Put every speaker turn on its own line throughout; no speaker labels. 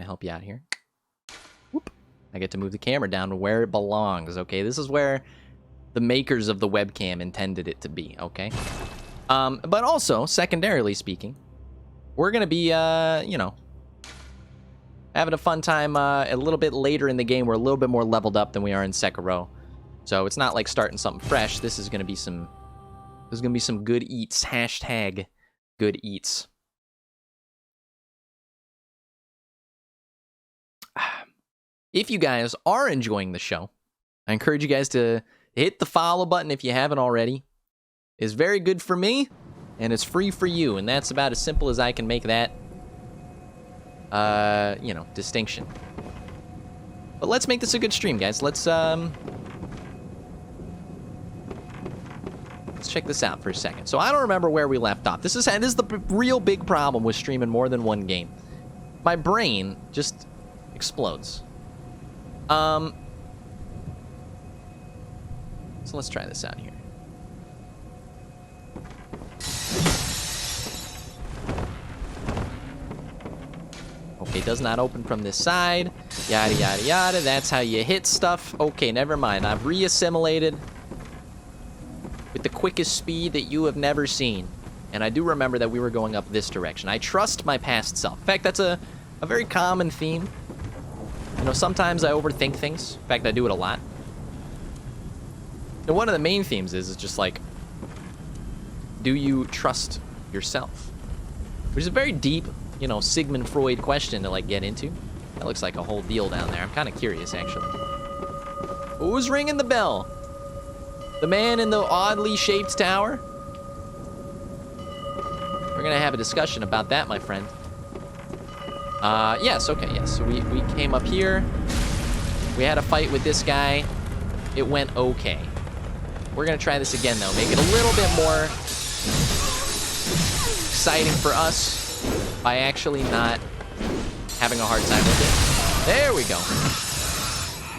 gonna help you out here. Whoop. I get to move the camera down to where it belongs, okay? This is where the makers of the webcam intended it to be, okay? But also, secondarily speaking, we're gonna be, you know, having a fun time a little bit later in the game. We're a little bit more leveled up than we are in Sekiro. So it's not like starting something fresh. This is gonna be some good eats. Hashtag good eats. If you guys are enjoying the show, I encourage you guys to hit the follow button if you haven't already. It's very good for me, and it's free for you, and that's about as simple as I can make that, you know, distinction. But let's make this a good stream, guys. Let's check this out for a second. So I don't remember where we left off. This is the real big problem with streaming more than one game. My brain just explodes. So let's try this out here. Okay, does not open from this side. Yada, yada, yada. That's how you hit stuff. Okay, never mind. I've re-assimilated with the quickest speed that you have never seen. And I do remember that we were going up this direction. I trust my past self. In fact, that's a very common theme. You know, sometimes I overthink things. In fact, I do it a lot. And one of the main themes is just like, do you trust yourself? Which is a very deep, you know, Sigmund Freud question to like get into. That looks like a whole deal down there. I'm kind of curious, actually. Who's ringing the bell? The man in the oddly shaped tower? We're gonna have a discussion about that, my friend. Yes, okay, yes. So we came up here. We had a fight with this guy. It went okay. We're gonna try this again, though. Make it a little bit more exciting for us by actually not having a hard time with it. There we go.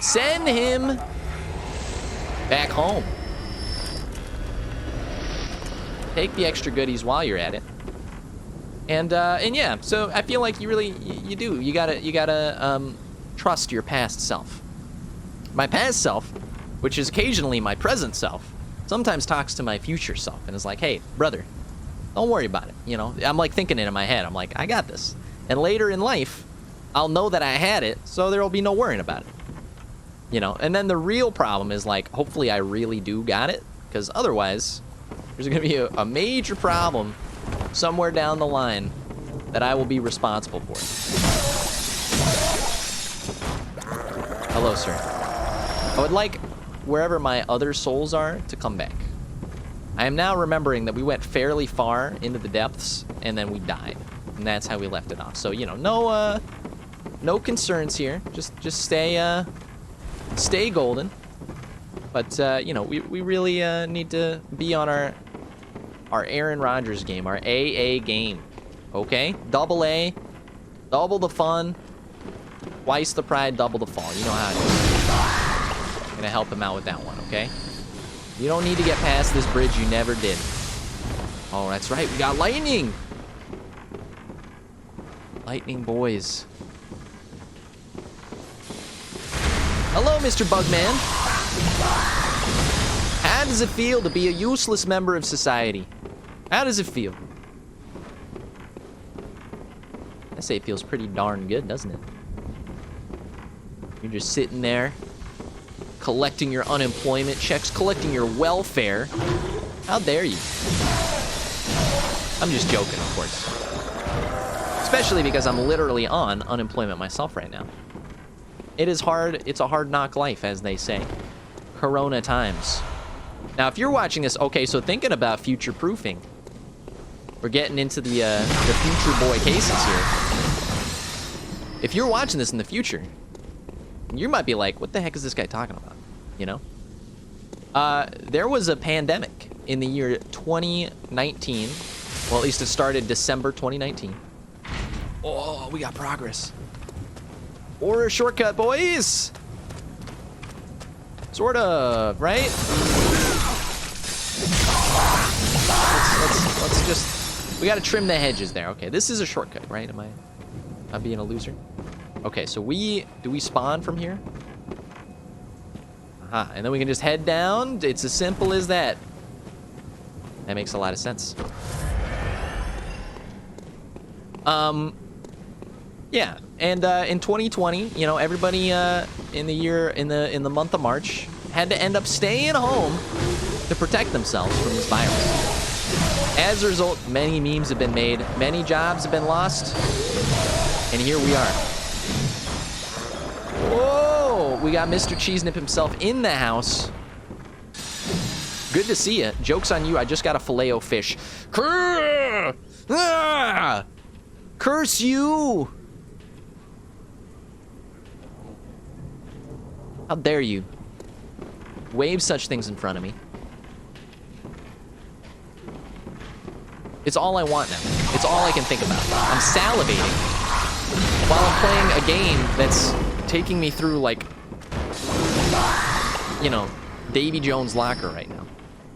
Send him back home. Take the extra goodies while you're at it. And yeah, so I feel like you do. You gotta trust your past self. My past self, which is occasionally my present self, sometimes talks to my future self and is like, hey, brother, don't worry about it. You know, I'm like thinking it in my head. I'm like, I got this. And later in life, I'll know that I had it, so there will be no worrying about it. You know, and then the real problem is like, hopefully I really do got it, because otherwise, there's gonna be a major problem somewhere down the line that I will be responsible for. Hello, sir. I would like wherever my other souls are to come back. I am now remembering that we went fairly far into the depths and then we died, and that's how we left it off. So, you know, no concerns here. Just stay golden. But you know, we really need to be on our Aaron Rodgers game, our AA game. Okay? Double A, double the fun, twice the pride, double the fall. You know how it is. I'm gonna help him out with that one, okay? You don't need to get past this bridge you never did. Oh, that's right, we got lightning! Lightning boys. Hello, Mr. Bugman. How does it feel to be a useless member of society? How does it feel? I say it feels pretty darn good, doesn't it? You're just sitting there, collecting your unemployment checks, collecting your welfare. How dare you? I'm just joking, of course. Especially because I'm literally on unemployment myself right now. It is hard. It's a hard knock life, as they say. Corona times. Now, if you're watching this, okay, so thinking about future-proofing. We're getting into the future boy cases here. If you're watching this in the future, you might be like, what the heck is this guy talking about? You know? There was a pandemic in the year 2019. Well, at least it started December 2019. Oh, we got progress. Or a shortcut, boys! Sort of, right? Let's just... We gotta trim the hedges there. Okay, this is a shortcut, right? Am I being a loser? Okay, so do we spawn from here? Aha, and then we can just head down. It's as simple as that. That makes a lot of sense. Yeah, and in 2020, you know, everybody in the month of March had to end up staying home to protect themselves from this virus. As a result, many memes have been made, many jobs have been lost, and here we are. Whoa, we got Mr. Cheesenip himself in the house. Good to see you. Joke's on you, I just got a Filet-O-Fish. Curse you! How dare you wave such things in front of me? It's all I want now. It's all I can think about. I'm salivating while I'm playing a game that's taking me through, like, you know, Davy Jones' locker right now.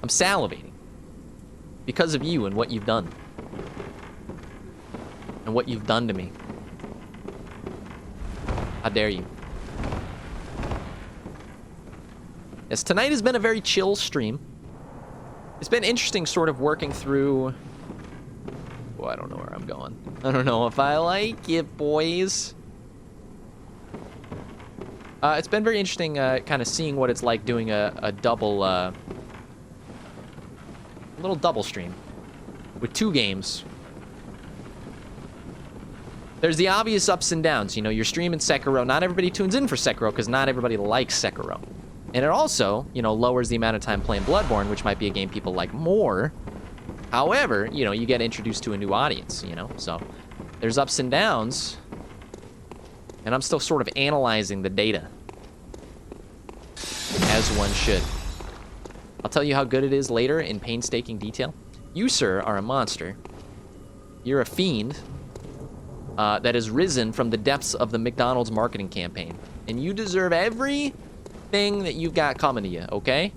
I'm salivating because of you and what you've done. And what you've done to me. How dare you? Yes, tonight has been a very chill stream. It's been interesting sort of working through... Oh, I don't know where I'm going. I don't know if I like it, boys. It's been very interesting kind of seeing what it's like doing a double... a little double stream. With 2 games. There's the obvious ups and downs. You know, you're streaming Sekiro. Not everybody tunes in for Sekiro because not everybody likes Sekiro. And it also, you know, lowers the amount of time playing Bloodborne, which might be a game people like more. However, you know, you get introduced to a new audience, you know? So there's ups and downs. And I'm still sort of analyzing the data. As one should. I'll tell you how good it is later in painstaking detail. You, sir, are a monster. You're a fiend. That has risen from the depths of the McDonald's marketing campaign. And you deserve everything that you've got coming to you, okay?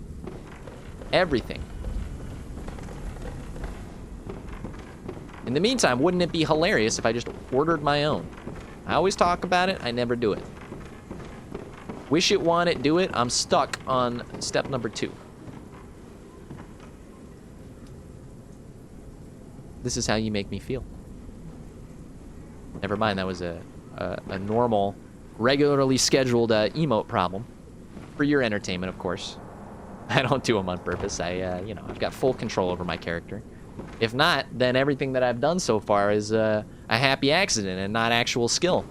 Everything. In the meantime, wouldn't it be hilarious if I just ordered my own? I always talk about it, I never do it. Wish it, want it, do it. I'm stuck on step number 2. This is how you make me feel. Never mind, that was a normal, regularly scheduled emote problem. For your entertainment, of course. I don't do them on purpose. You know, I've got full control over my character. If not, then everything that I've done so far is a happy accident and not actual skill.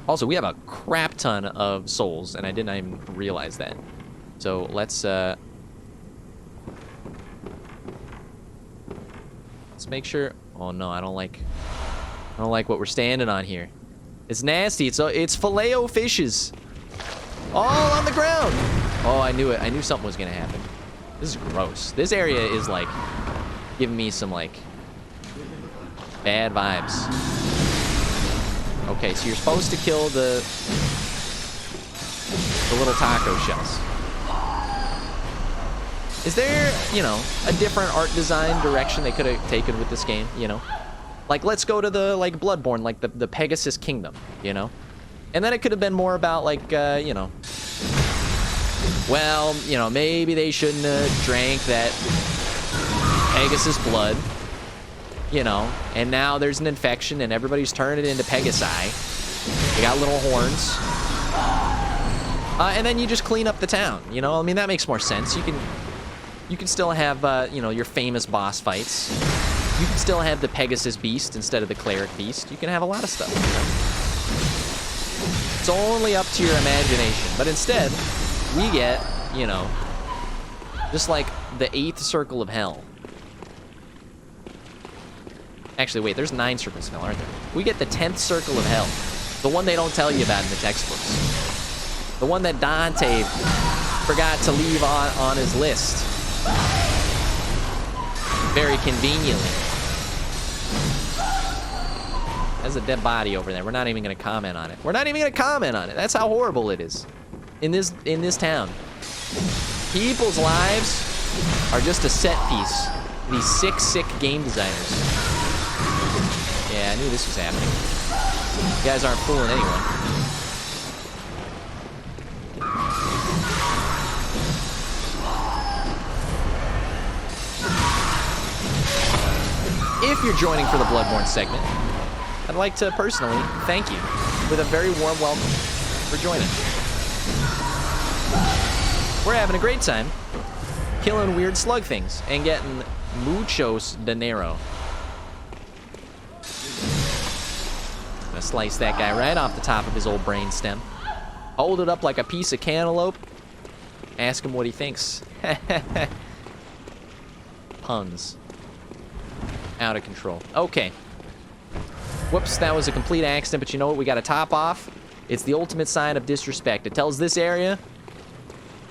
Also, we have a crap ton of souls, and I didn't even realize that. So let's make sure. Oh no, I don't like what we're standing on here. It's nasty. It's Filet-O-Fishes. All on the ground. Oh, I knew it. I knew something was gonna happen. This is gross. This area is like giving me some like bad vibes. Okay, so you're supposed to kill the little taco shells. Is there, you know, a different art design direction they could have taken with this game, you know? Like, let's go to the, like, Bloodborne, like the Pegasus Kingdom, you know? And then it could have been more about, like, you know... Well, you know, maybe they shouldn't have drank that Pegasus blood, you know? And now there's an infection and everybody's turning it into Pegasi. They got little horns. And then you just clean up the town, you know? I mean, that makes more sense. You can still have, you know, your famous boss fights. You can still have the Pegasus Beast instead of the Cleric Beast. You can have a lot of stuff, you know? It's only up to your imagination. But instead, we get, you know, just like the 8th circle of hell. Actually, wait, there's 9 circles of hell, aren't there? We get the 10th circle of hell. The one they don't tell you about in the textbooks. The one that Dante forgot to leave on his list. Very conveniently. There's a dead body over there. We're not even going to comment on it. We're not even going to comment on it. That's how horrible it is. In this town. People's lives are just a set piece. These sick game designers. Yeah, I knew this was happening. You guys aren't fooling anyone. If you're joining for the Bloodborne segment, I'd like to personally thank you with a very warm welcome for joining. We're having a great time killing weird slug things and getting muchos dinero. Gonna slice that guy right off the top of his old brain stem. Hold it up like a piece of cantaloupe. Ask him what he thinks. Puns. Out of control. Okay. Whoops, that was a complete accident, but you know what? We got to top off. It's the ultimate sign of disrespect. It tells this area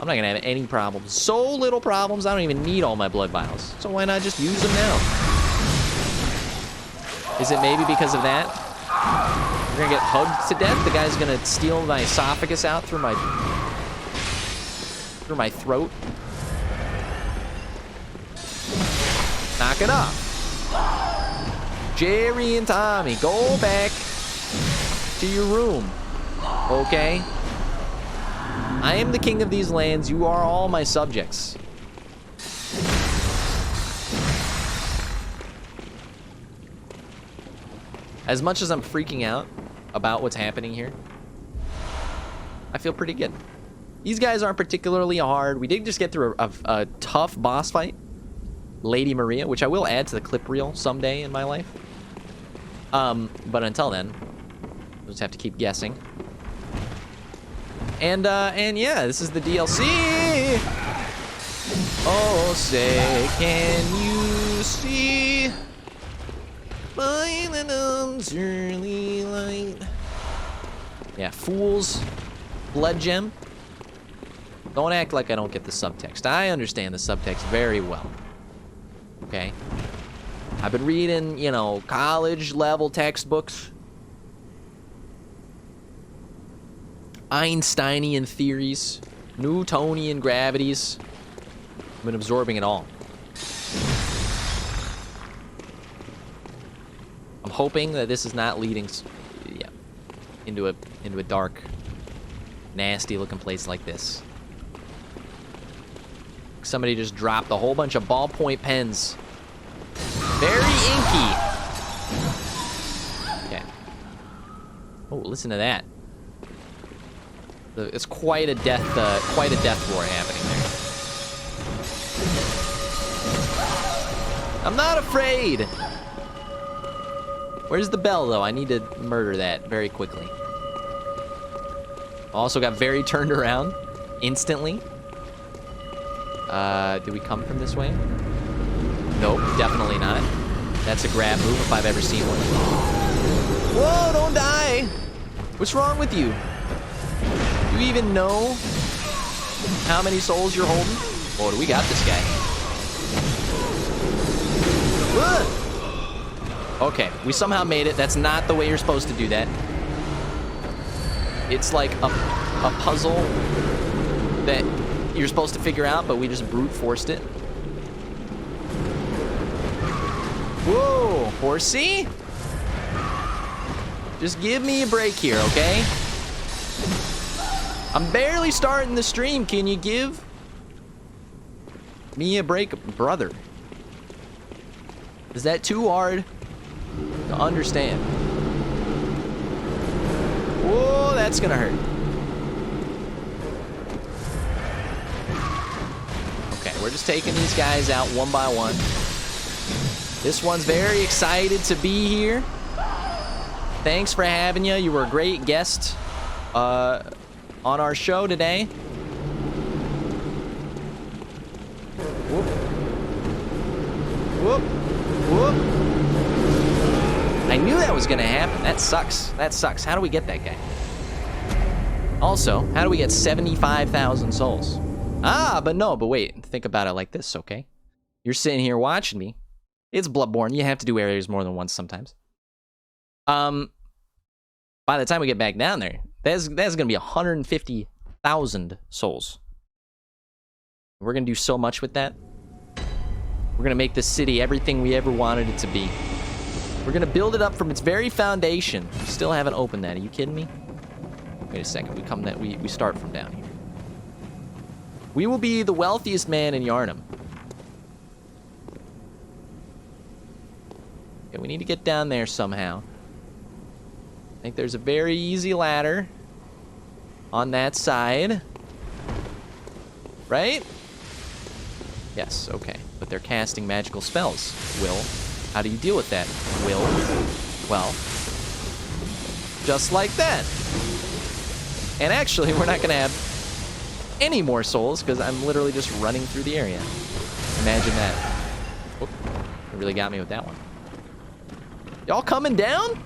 I'm not going to have any problems. So little problems, I don't even need all my blood vials. So why not just use them now? Is it maybe because of that? We're going to get hugged to death? The guy's going to steal my esophagus out through my throat? Knock it off. Jerry and Tommy, go back to your room, okay? I am the king of these lands. You are all my subjects. As much as I'm freaking out about what's happening here, I feel pretty good. These guys aren't particularly hard. We did just get through a tough boss fight. Lady Maria, which I will add to the clip reel someday in my life. But until then, we'll just have to keep guessing. And yeah, this is the DLC. Oh, say, can you see by the dawn's early light? Yeah, Fool's Blood Gem. Don't act like I don't get the subtext. I understand the subtext very well. Okay? I've been reading, you know, college-level textbooks. Einsteinian theories. Newtonian gravities. I've been absorbing it all. I'm hoping that this is not leading into a dark, nasty-looking place like this. Somebody just dropped a whole bunch of ballpoint pens. Very inky. Okay. Oh, listen to that. It's quite a death roar happening there. I'm not afraid. Where's the bell, though? I need to murder that very quickly. Also got very turned around instantly. Did we come from this way? Nope, definitely not. That's a grab move if I've ever seen one. Whoa, don't die! What's wrong with you? Do you even know how many souls you're holding? Oh, do we got this guy? Okay, we somehow made it. That's not the way you're supposed to do that. It's like a puzzle that you're supposed to figure out, but we just brute forced it. Whoa, horsey? Just give me a break here, okay? I'm barely starting the stream. Can you give me a break, brother? Is that too hard to understand? Whoa, that's gonna hurt. Okay, we're just taking these guys out one by one. This one's very excited to be here. Thanks for having you. You were a great guest on our show today. Whoop. Whoop. Whoop. I knew that was gonna happen. That sucks. That sucks. How do we get that guy? Also, how do we get 75,000 souls? But wait. Think about it like this, okay? You're sitting here watching me. It's Bloodborne. You have to do areas more than once sometimes. By the time we get back down there, that's going to be 150,000 souls. We're going to do so much with that. We're going to make this city everything we ever wanted it to be. We're gonna build it up from its very foundation. Still haven't opened that. Are you kidding me? Wait a second. We start from down here. We will be the wealthiest man in Yharnam. Okay, we need to get down there somehow. I think there's a very easy ladder on that side. Right? Yes, okay. But they're casting magical spells. Will, how do you deal with that? Will, well, just like that. And actually, we're not gonna have any more souls because I'm literally just running through the area. Imagine that. Oop, it really got me with that one. Y'all coming down?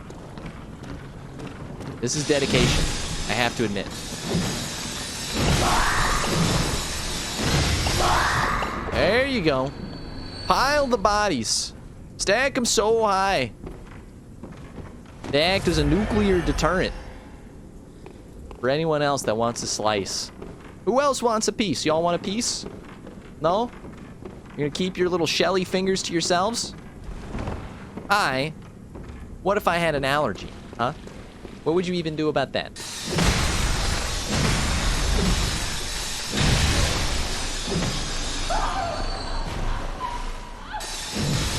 This is dedication, I have to admit. There you go. Pile the bodies. Stack them so high. They act as a nuclear deterrent for anyone else that wants a slice. Who else wants a piece? Y'all want a piece? No? You're gonna keep your little shelly fingers to yourselves? What if I had an allergy? Huh? What would you even do about that?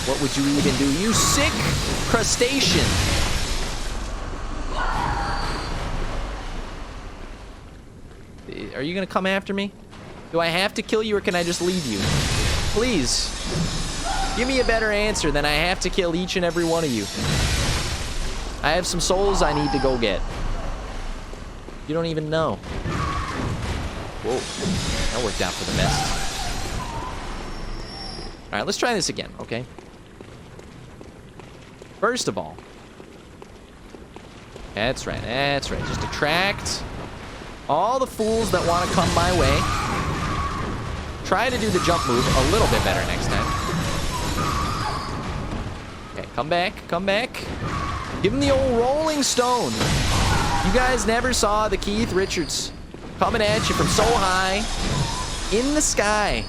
What would you even do? You sick crustacean! Are you gonna come after me? Do I have to kill you or can I just leave you? Please. Give me a better answer than I have to kill each and every one of you. I have some souls I need to go get. You don't even know. Whoa. That worked out for the best. Alright, let's try this again, okay? First of all. That's right, that's right. Just attract all the fools that want to come my way. Try to do the jump move a little bit better next time. Okay, come back, come back. Give him the old rolling stone. You guys never saw the Keith Richards coming at you from so high in the sky.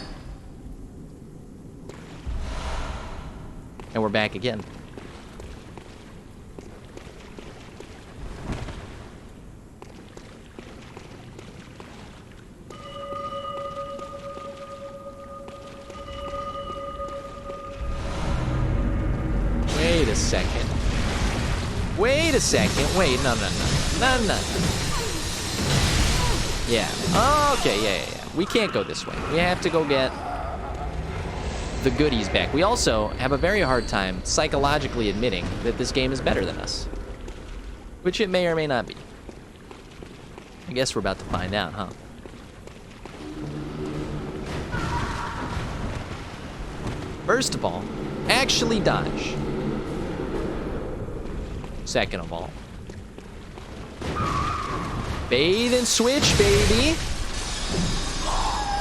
And we're back again. Wait a second. Wait a second. Wait, no. Yeah. Okay, yeah. We can't go this way. We have to go get the goodies back. We also have a very hard time psychologically admitting that this game is better than us. Which it may or may not be. I guess we're about to find out, huh? First of all, actually dodge. Second of all, bait and switch, baby.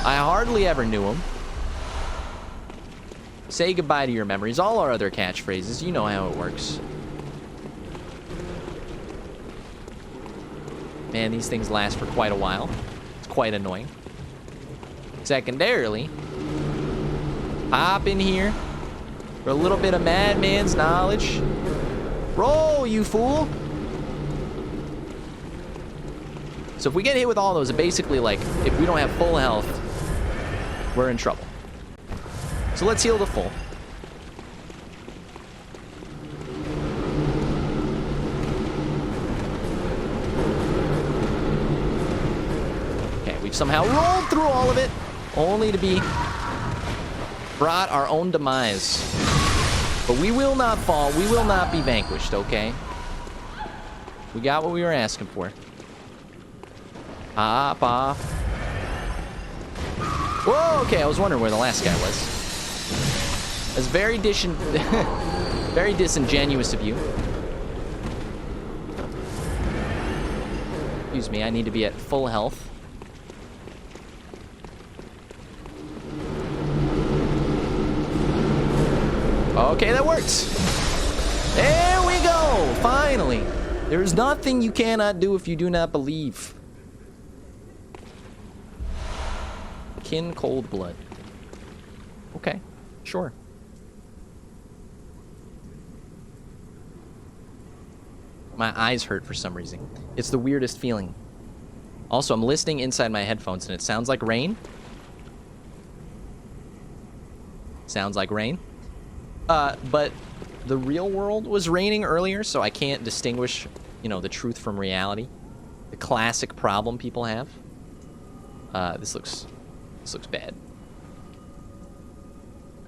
I hardly ever knew him. Say goodbye to your memories. All our other catchphrases, you know how it works. Man, these things last for quite a while. It's quite annoying. Secondarily, hop in here for a little bit of madman's knowledge. Roll, you fool! So if we get hit with all those, it basically, like, if we don't have full health, we're in trouble. So let's heal to full. Okay, we've somehow rolled through all of it, only to be brought our own demise. But we will not fall. We will not be vanquished, okay? We got what we were asking for. Hop off. Whoa, okay, I was wondering where the last guy was. That's very very disingenuous of you. Excuse me, I need to be at full health. Okay, that worked. There we go. Finally. There is nothing you cannot do if you do not believe. Kin cold blood. Okay, sure. My eyes hurt for some reason. It's the weirdest feeling. Also, I'm listening inside my headphones, and it sounds like rain. Sounds like rain. But the real world was raining earlier, so I can't distinguish, you know, the truth from reality. The classic problem people have. This looks bad.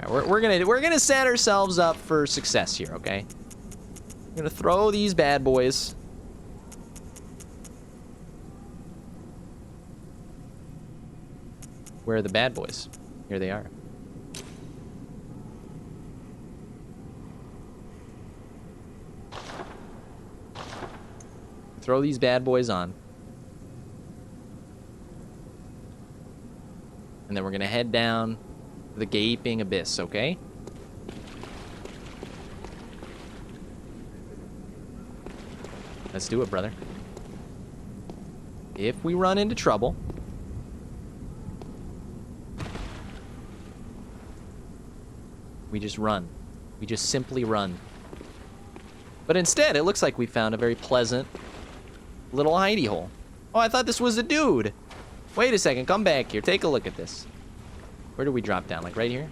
All right, we're gonna set ourselves up for success here, okay? We're gonna throw these bad boys. Where are the bad boys? Here they are. Throw these bad boys on. And then we're gonna head down the gaping abyss, okay? Let's do it, brother. If we run into trouble, we just run. We just simply run. But instead, it looks like we found a very pleasant little hidey hole. Oh, I thought this was a dude. Wait a second, come back here. Take a look at this. Where do we drop down? Like right here?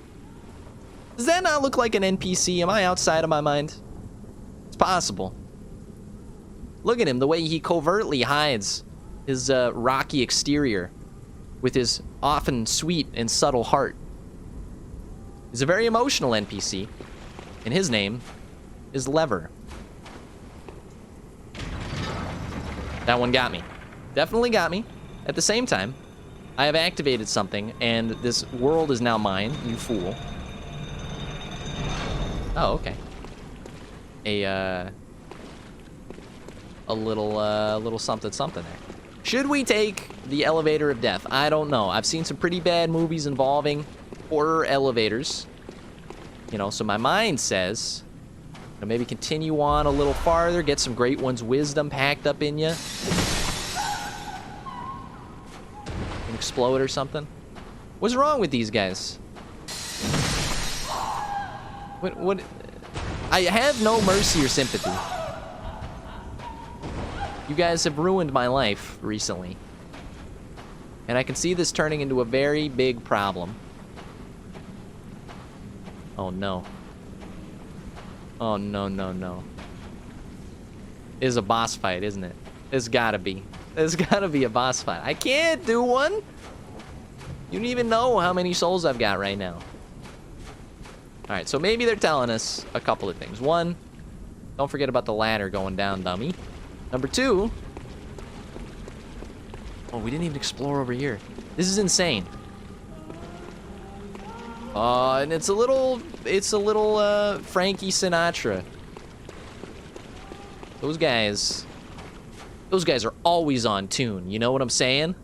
Does that not look like an NPC? Am I outside of my mind? It's possible. Look at him, the way he covertly hides his rocky exterior with his often sweet and subtle heart. He's a very emotional NPC, and his name is Lever. That one got me. Definitely got me. At the same time, I have activated something, and this world is now mine, you fool. Oh, okay. A little something there. Should we take the elevator of death? I don't know. I've seen some pretty bad movies involving horror elevators. You know, so my mind says, you know, maybe continue on a little farther, get some Great One's wisdom packed up in you. Explode or something. What's wrong with these guys? What? I have no mercy or sympathy. You guys have ruined my life recently. And I can see this turning into a very big problem. Oh no. Oh no, no, no. It is a boss fight, isn't it? It's gotta be. There's gotta be a boss fight. I can't do one! You don't even know how many souls I've got right now. Alright, so maybe they're telling us a couple of things. One, don't forget about the ladder going down, dummy. Number two... Oh, we didn't even explore over here. This is insane. And it's a little Frankie Sinatra. Those guys are always on tune, you know what I'm saying?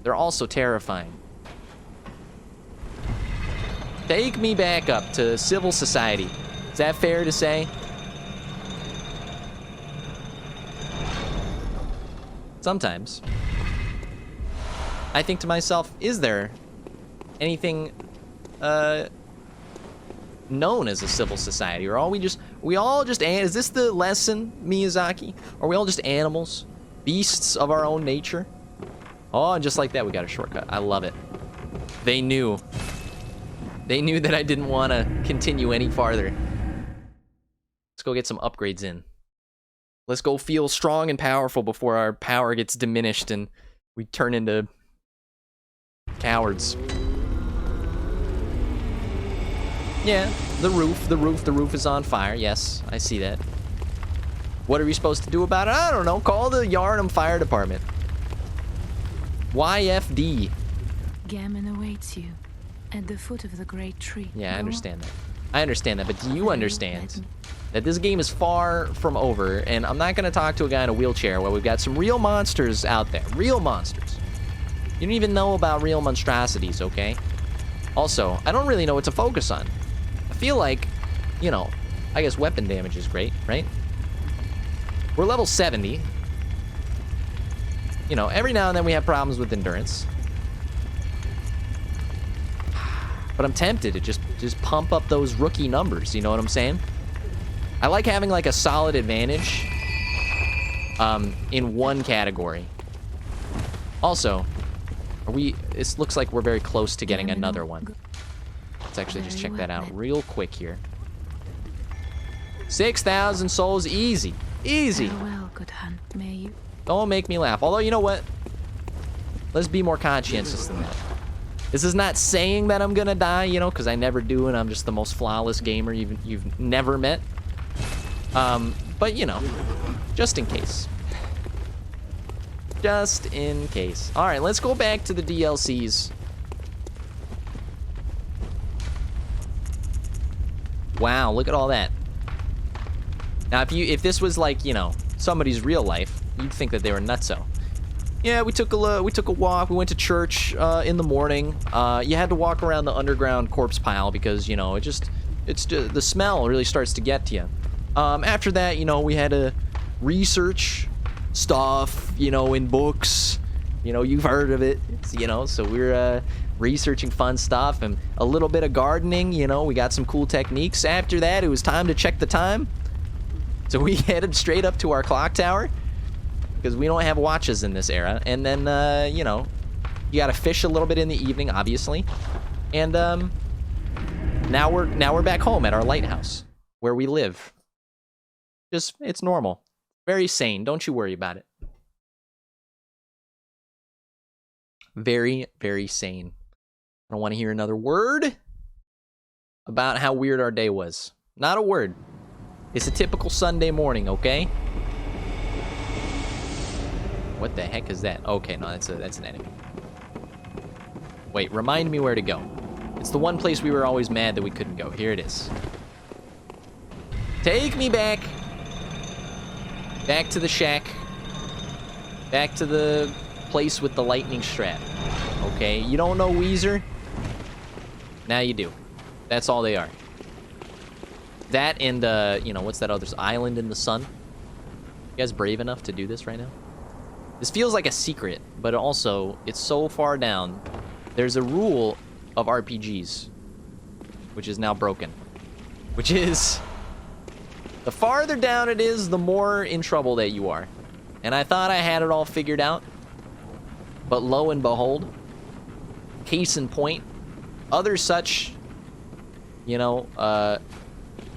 They're also terrifying. Take me back up to civil society. Is that fair to say? Sometimes I think to myself, is there anything known as a civil society? Or are we all just, is this the lesson, Miyazaki? Are we all just animals? Beasts of our own nature? Oh, and just like that, we got a shortcut. I love it. They knew. They knew that I didn't want to continue any farther. Let's go get some upgrades in. Let's go feel strong and powerful before our power gets diminished and we turn into cowards. Yeah, the roof is on fire. Yes, I see that. What are we supposed to do about it? I don't know. Call the Yarnum Fire Department. YFD.
Gammon awaits you at the foot of the great tree.
Yeah, I understand that. I understand that, but do you understand that this game is far from over, and I'm not going to talk to a guy in a wheelchair while we've got some real monsters out there. Real monsters. You don't even know about real monstrosities, okay? Also, I don't really know what to focus on. I feel like, you know, I guess weapon damage is great, right? We're level 70. You know, every now and then we have problems with endurance. But I'm tempted to just pump up those rookie numbers, you know what I'm saying? I like having like a solid advantage in one category. Also, it looks like we're very close to getting another one. Let's actually just check that out real quick here. 6,000 souls, easy. Easy.
Farewell, good hunt, may you.
Don't make me laugh. Although, you know what? Let's be more conscientious than that. This is not saying that I'm gonna die, you know, because I never do, and I'm just the most flawless gamer you've never met. But, you know, just in case. Just in case. All right, let's go back to the DLCs. Wow, look at all that. Now, if this was like, you know, somebody's real life, you'd think that they were nutso. Yeah, we took a walk. We went to church in the morning. You had to walk around the underground corpse pile because, you know, it's just the smell really starts to get to you. After that, you know, we had to research stuff, you know, in books. You know, you've heard of it, you know, so we're researching fun stuff and a little bit of gardening, you know, we got some cool techniques. After that, it was time to check the time. So we headed straight up to our clock tower because we don't have watches in this era. And then, you know, you got to fish a little bit in the evening, obviously. And now we're back home at our lighthouse where we live. Just, it's normal. Very sane. Don't you worry about it. Very, very sane. I don't want to hear another word about how weird our day was. Not a word. It's a typical Sunday morning, okay? What the heck is that? Okay, no, that's an enemy. Wait, remind me where to go. It's the one place we were always mad that we couldn't go. Here it is. Take me back. Back to the shack. Back to the place with the lightning strap. Okay, you don't know Weezer? Now you do. That's all they are. That and, you know, what's that other island in the sun? You guys brave enough to do this right now? This feels like a secret, but also, it's so far down. There's a rule of RPGs, which is now broken. Which is, the farther down it is, the more in trouble that you are. And I thought I had it all figured out. But lo and behold, case in point, other such, you know,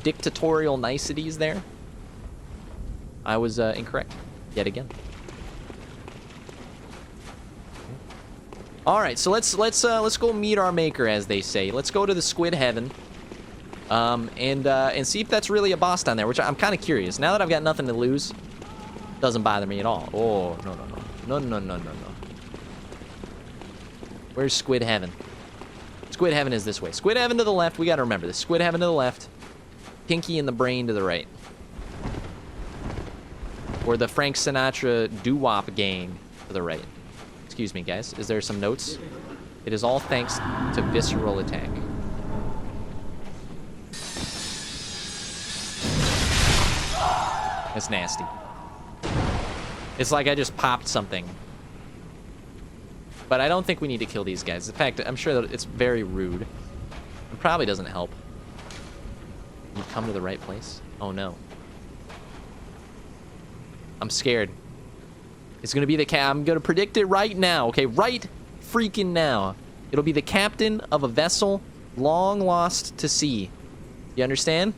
dictatorial niceties there. I was incorrect yet again. All right, so let's go meet our maker, as they say. Let's go to the Squid Heaven, and see if that's really a boss down there. Which I'm kind of curious. Now that I've got nothing to lose, doesn't bother me at all. Oh no. Where's Squid Heaven? Squid Heaven is this way. Squid Heaven to the left. We got to remember this. Squid Heaven to the left. Pinky in the brain to the right. Or the Frank Sinatra doo-wop gang to the right. Excuse me, guys. Is there some notes? It is all thanks to visceral attack. That's nasty. It's like I just popped something. But I don't think we need to kill these guys. In fact, I'm sure that it's very rude. It probably doesn't help. You've come to the right place? Oh no. I'm scared. It's gonna be the I'm gonna predict it right now, okay? Right freaking now. It'll be the captain of a vessel long lost to sea. You understand?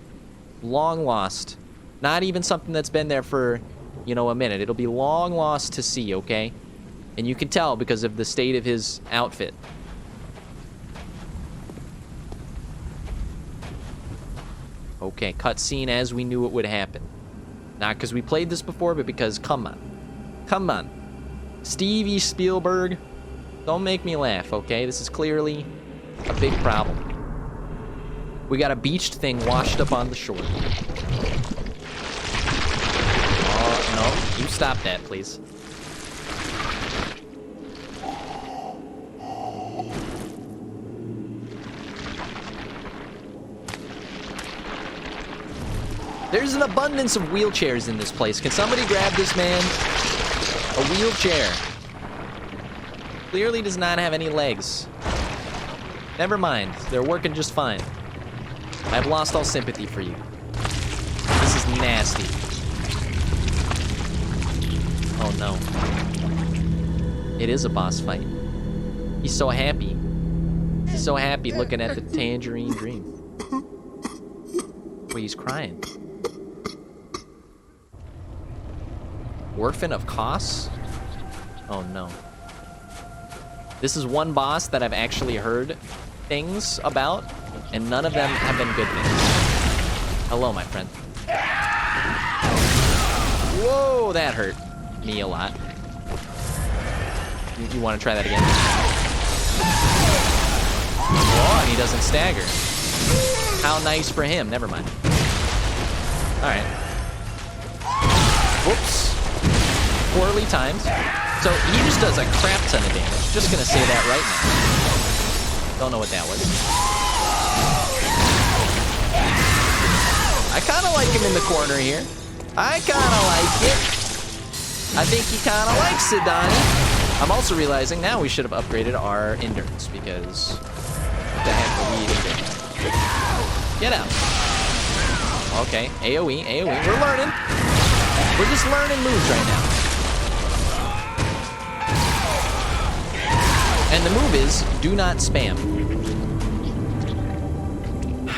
Long lost. Not even something that's been there for, you know, a minute. It'll be long lost to sea, okay? And you can tell because of the state of his outfit. Okay, cutscene as we knew it would happen. Not because we played this before, but because, come on. Come on. Stevie Spielberg, don't make me laugh, okay? This is clearly a big problem. We got a beached thing washed up on the shore. Oh, no. You stop that, please. There's an abundance of wheelchairs in this place. Can somebody grab this man a wheelchair? Clearly does not have any legs. Never mind. They're working just fine. I've lost all sympathy for you. This is nasty. Oh no. It is a boss fight. He's so happy. He's so happy looking at the tangerine dream. Wait, he's crying. Orphan of Kos? Oh no. This is one boss that I've actually heard things about, and none of them have been good things. Hello, my friend. Whoa, that hurt me a lot. You want to try that again? Oh, and he doesn't stagger. How nice for him. Never mind. All right. Whoops. Poorly timed. So he just does a crap ton of damage. Just gonna say that right now. Don't know what that was. I kind of like him in the corner here. I kind of like it. I think he kind of likes it, Donnie. I'm also realizing now we should have upgraded our endurance because what the heck are we even doing? Get out. Okay, AoE, AoE. We're learning. We're just learning moves right now. And the move is, do not spam.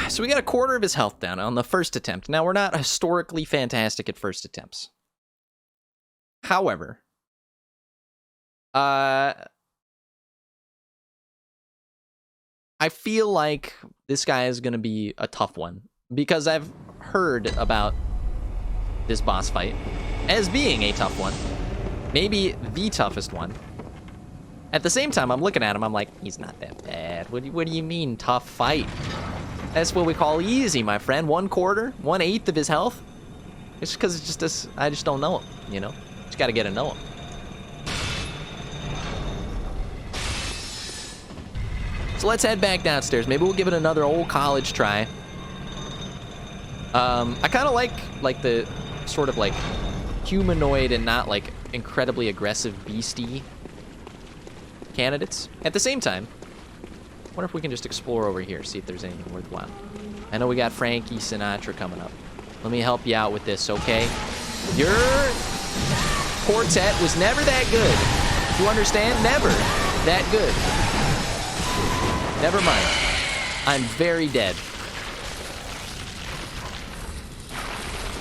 So we got a quarter of his health down on the first attempt. Now, we're not historically fantastic at first attempts. However, I feel like this guy is going to be a tough one because I've heard about this boss fight as being a tough one. Maybe the toughest one. At the same time, I'm looking at him, I'm like, he's not that bad. What do you mean, tough fight? That's what we call easy, my friend. 1/4, 1/8 of his health. It's because it's just this, I just don't know him, you know? Just gotta get to know him. So let's head back downstairs. Maybe we'll give it another old college try. I kind of like the sort of like humanoid and not like incredibly aggressive beastie candidates. At the same time, I wonder if we can just explore over here, see if there's anything worthwhile. I know we got Frankie Sinatra coming up. Let me help you out with this, okay? Your quartet was never that good. You understand? Never that good. Never mind. I'm very dead.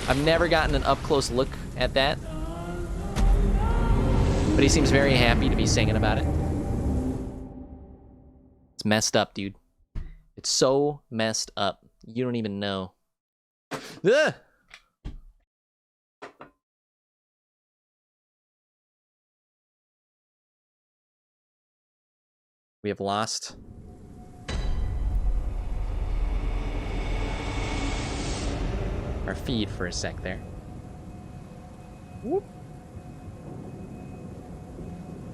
I've never gotten an up-close look at that. But he seems very happy to be singing about it. It's messed up, dude. It's so messed up. You don't even know. Ugh! We have lost our feed for a sec there. Whoop.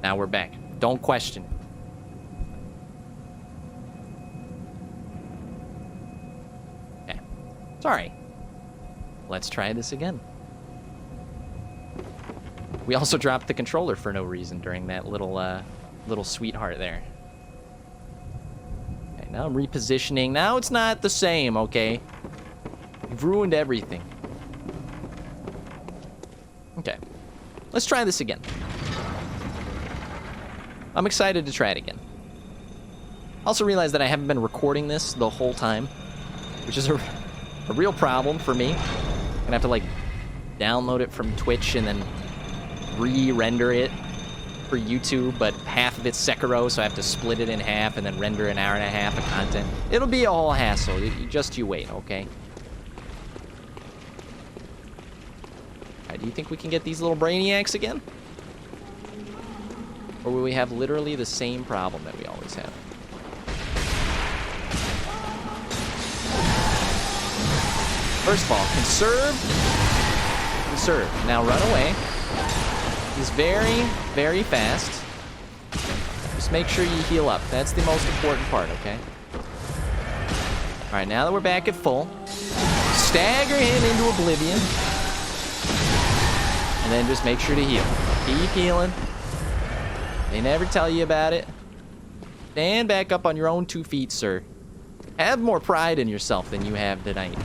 Now we're back. Don't question. Okay. Sorry. Let's try this again. We also dropped the controller for no reason during that little sweetheart there. Okay, now I'm repositioning. Now it's not the same, okay? You've ruined everything. Okay. Let's try this again. I'm excited to try it again. Also realized that I haven't been recording this the whole time, which is a real problem for me. I'm gonna have to like download it from Twitch and then re-render it for YouTube, but half of it's Sekiro, so I have to split it in half and then render an hour and a half of content. It'll be a whole hassle. Just you wait, okay? Alright, do you think we can get these little brainiacs again? Or will we have literally the same problem that we always have? First of all, conserve. Conserve. Now run away. He's very, very fast. Just make sure you heal up. That's the most important part, okay? Alright, now that we're back at full, stagger him into oblivion. And then just make sure to heal. Keep healing. They never tell you about it. Stand back up on your own 2 feet, sir. Have more pride in yourself than you have tonight.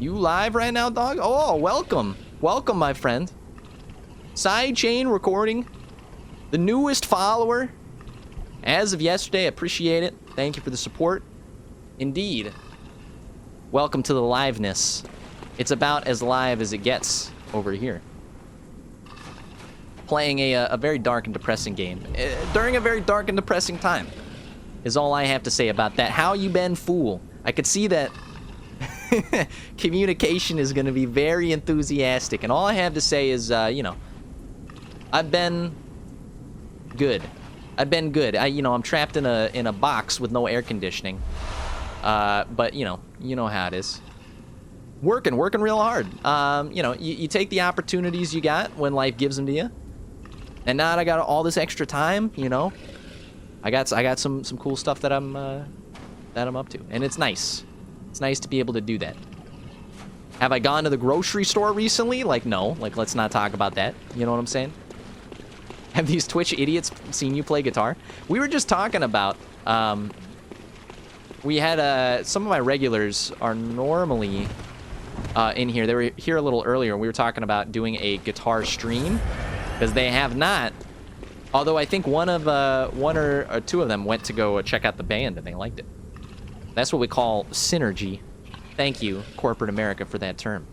You live right now, dog? Oh, welcome. Welcome, my friend. Sidechain recording. The newest follower. As of yesterday, appreciate it. Thank you for the support. Indeed. Welcome to the liveness. It's about as live as it gets over here. Playing a very dark and depressing game. During a very dark and depressing time. Is all I have to say about that. How you been, fool? I could see that communication is going to be very enthusiastic. And all I have to say is, you know, I've been good. I've been good. I'm trapped in a box with no air conditioning. But, you know how it is. Working real hard. You take the opportunities you got when life gives them to you. And now that I got all this extra time, you know, I got some cool stuff that I'm up to, and it's nice. It's nice to be able to do that. Have I gone to the grocery store recently? Like, no. Like, let's not talk about that. You know what I'm saying? Have these Twitch idiots seen you play guitar? We were just talking about. We had some of my regulars are normally in here. They were here a little earlier. We were talking about doing a guitar stream. Because they have not. Although I think one or two of them went to go check out the band and they liked it. That's what we call synergy. Thank you, corporate America, for that term.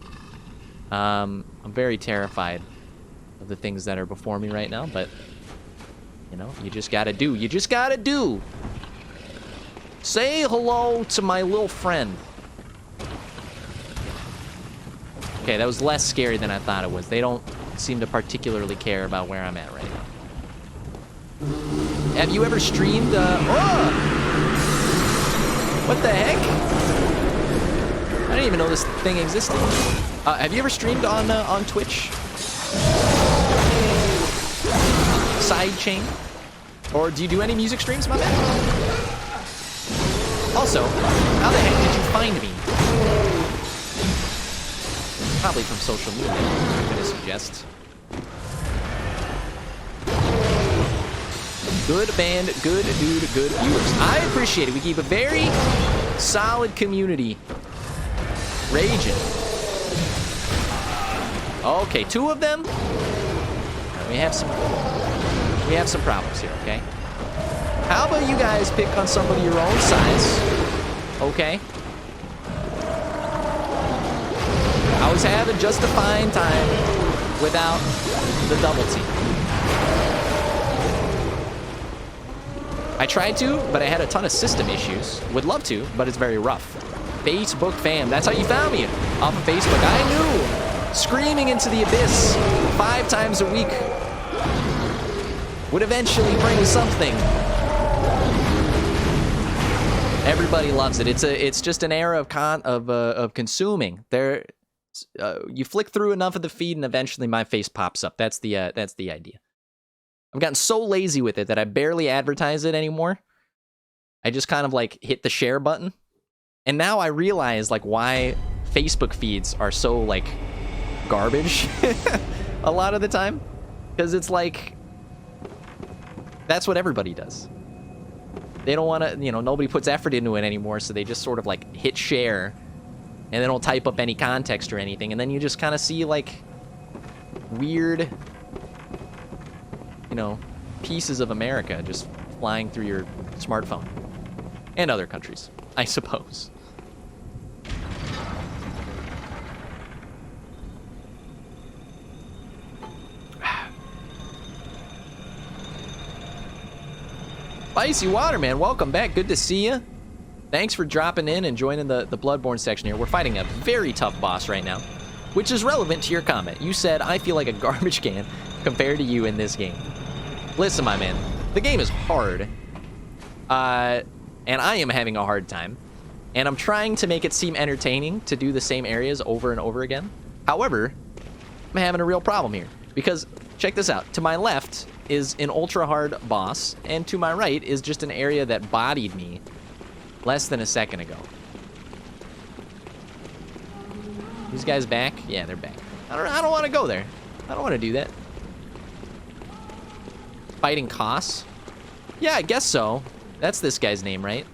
I'm very terrified of the things that are before me right now, but you know, you just gotta do. You just gotta do. Say hello to my little friend. Okay, that was less scary than I thought it was. They don't seem to particularly care about where I'm at right now. Have you ever streamed, oh! What the heck? I didn't even know this thing existed. Have you ever streamed on Twitch? Sidechain? Or do you do any music streams, my man? Also, how the heck did you find me? Probably from social media, I'm gonna suggest. Good band, good dude, good viewers. I appreciate it. We keep a very solid community raging. Okay, two of them. We have some problems here, okay? How about you guys pick on somebody your own size? Okay. I was having just a fine time without the double team. I tried to, but I had a ton of system issues. Would love to, but it's very rough. Facebook fam, that's how you found me, off of Facebook. I knew screaming into the abyss 5 times a week would eventually bring something. Everybody loves it. It's just an era of consuming. You flick through enough of the feed, and eventually my face pops up. That's the idea. I've gotten so lazy with it that I barely advertise it anymore. I just kind of like hit the share button. And now I realize like why Facebook feeds are so like garbage a lot of the time. Because it's like, that's what everybody does. They don't want to, nobody puts effort into it anymore. So they just sort of like hit share and they don't type up any context or anything. And then you just kind of see like weird, pieces of America just flying through your smartphone. And other countries, I suppose. Spicy Water, man, welcome back. Good to see you. Thanks for dropping in and joining the Bloodborne section here. We're fighting a very tough boss right now, which is relevant to your comment. You said, I feel like a garbage can compared to you in this game. Listen, my man, the game is hard, and I am having a hard time, and I'm trying to make it seem entertaining to do the same areas over and over again. However, I'm having a real problem here, because check this out. To my left is an ultra-hard boss, and to my right is just an area that bodied me less than a second ago. These guys back? Yeah, they're back. I don't want to go there. I don't want to do that. Fighting Koss? Yeah, I guess so. That's this guy's name, right?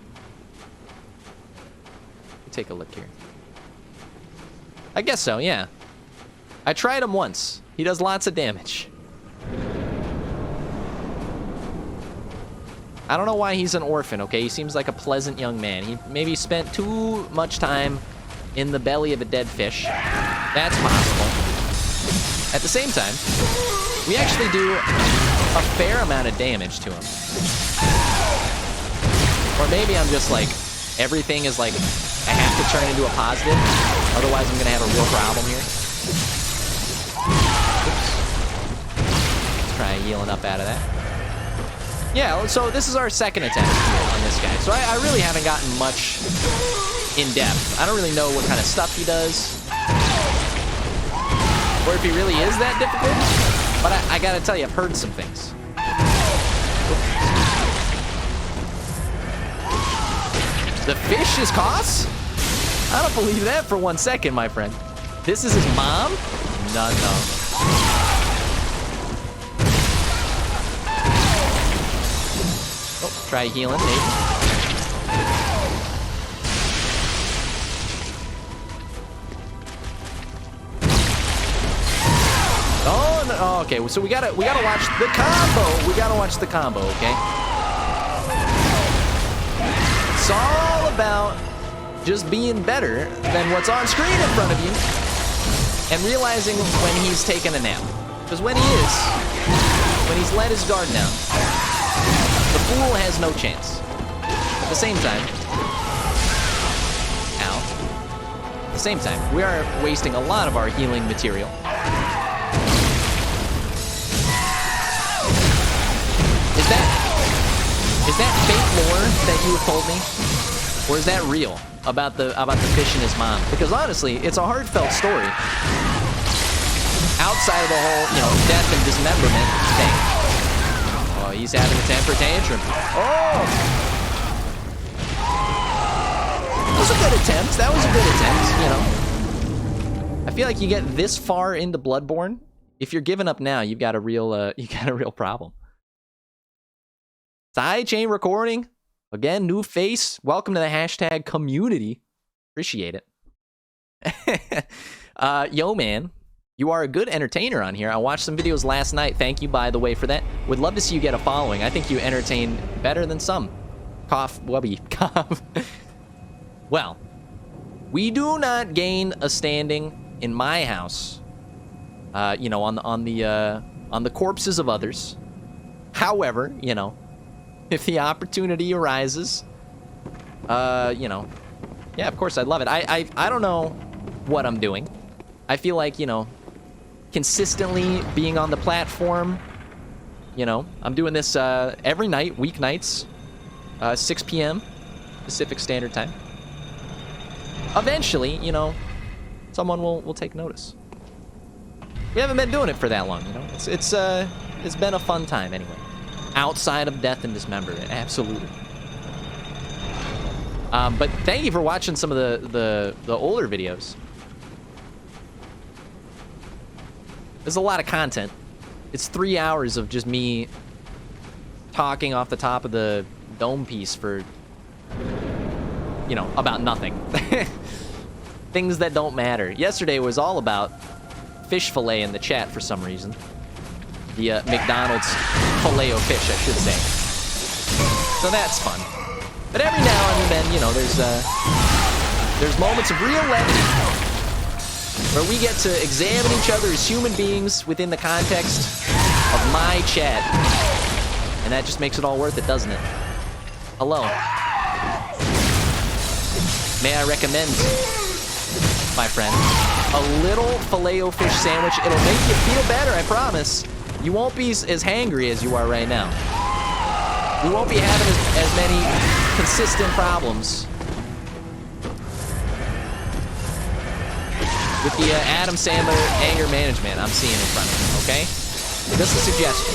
Take a look here. I guess so, yeah. I tried him once. He does lots of damage. I don't know why he's an orphan, okay? He seems like a pleasant young man. He maybe spent too much time in the belly of a dead fish. That's possible. At the same time, we actually do a fair amount of damage to him. Or maybe I'm just like, everything is like, I have to turn into a positive. Otherwise, I'm gonna have a real problem here. Oops. Let's try healing up out of that. Yeah, so this is our second attempt here on this guy. So I really haven't gotten much in depth. I don't really know what kind of stuff he does. Or if he really is that difficult. But I gotta tell you, I've heard some things. The fish is Koss? I don't believe that for 1 second, my friend. This is his mom? No. Oh, try healing, maybe. Oh, no. Oh, okay. So we gotta watch the combo. We gotta watch the combo, okay? It's all about just being better than what's on screen in front of you and realizing when he's taking a nap. Because when he's let his guard down, the fool has no chance. At the same time, at the same time, we are wasting a lot of our healing material. Is that fake lore that you have told me? Or is that real about the fish and his mom? Because honestly, it's a heartfelt story. Outside of the whole, death and dismemberment thing. Oh, he's having a temper tantrum. Oh! That was a good attempt. That was a good attempt, I feel like you get this far into Bloodborne, if you're giving up now, you've got a real problem. Sidechain recording. Again, new face. Welcome to the hashtag community. Appreciate it. Yo, man. You are a good entertainer on here. I watched some videos last night. Thank you, by the way, for that. Would love to see you get a following. I think you entertain better than some. Cough, wubby, cough. Well, we do not gain a standing in my house, on the corpses of others. However, if the opportunity arises, yeah, of course I'd love it. I don't know what I'm doing. I feel like, consistently being on the platform, I'm doing this every night, weeknights, 6 p.m. Pacific Standard Time. Eventually, someone will take notice. We haven't been doing it for that long, It's been a fun time anyway. Outside of death and dismemberment, absolutely. But thank you for watching some of the older videos. There's a lot of content. It's 3 hours of just me talking off the top of the dome piece for, about nothing. Things that don't matter. Yesterday was all about fish fillet in the chat for some reason. The McDonald's filet o fish, I should say. So that's fun. But every now and then, there's moments of real levity where we get to examine each other as human beings within the context of my chat. And that just makes it all worth it, doesn't it? Hello. May I recommend, my friend, a little filet-o-fish sandwich. It'll make you feel better, I promise. You won't be as hangry as you are right now. We won't be having as many consistent problems with the Adam Sandler anger management I'm seeing in front of me, okay? Just a suggestion.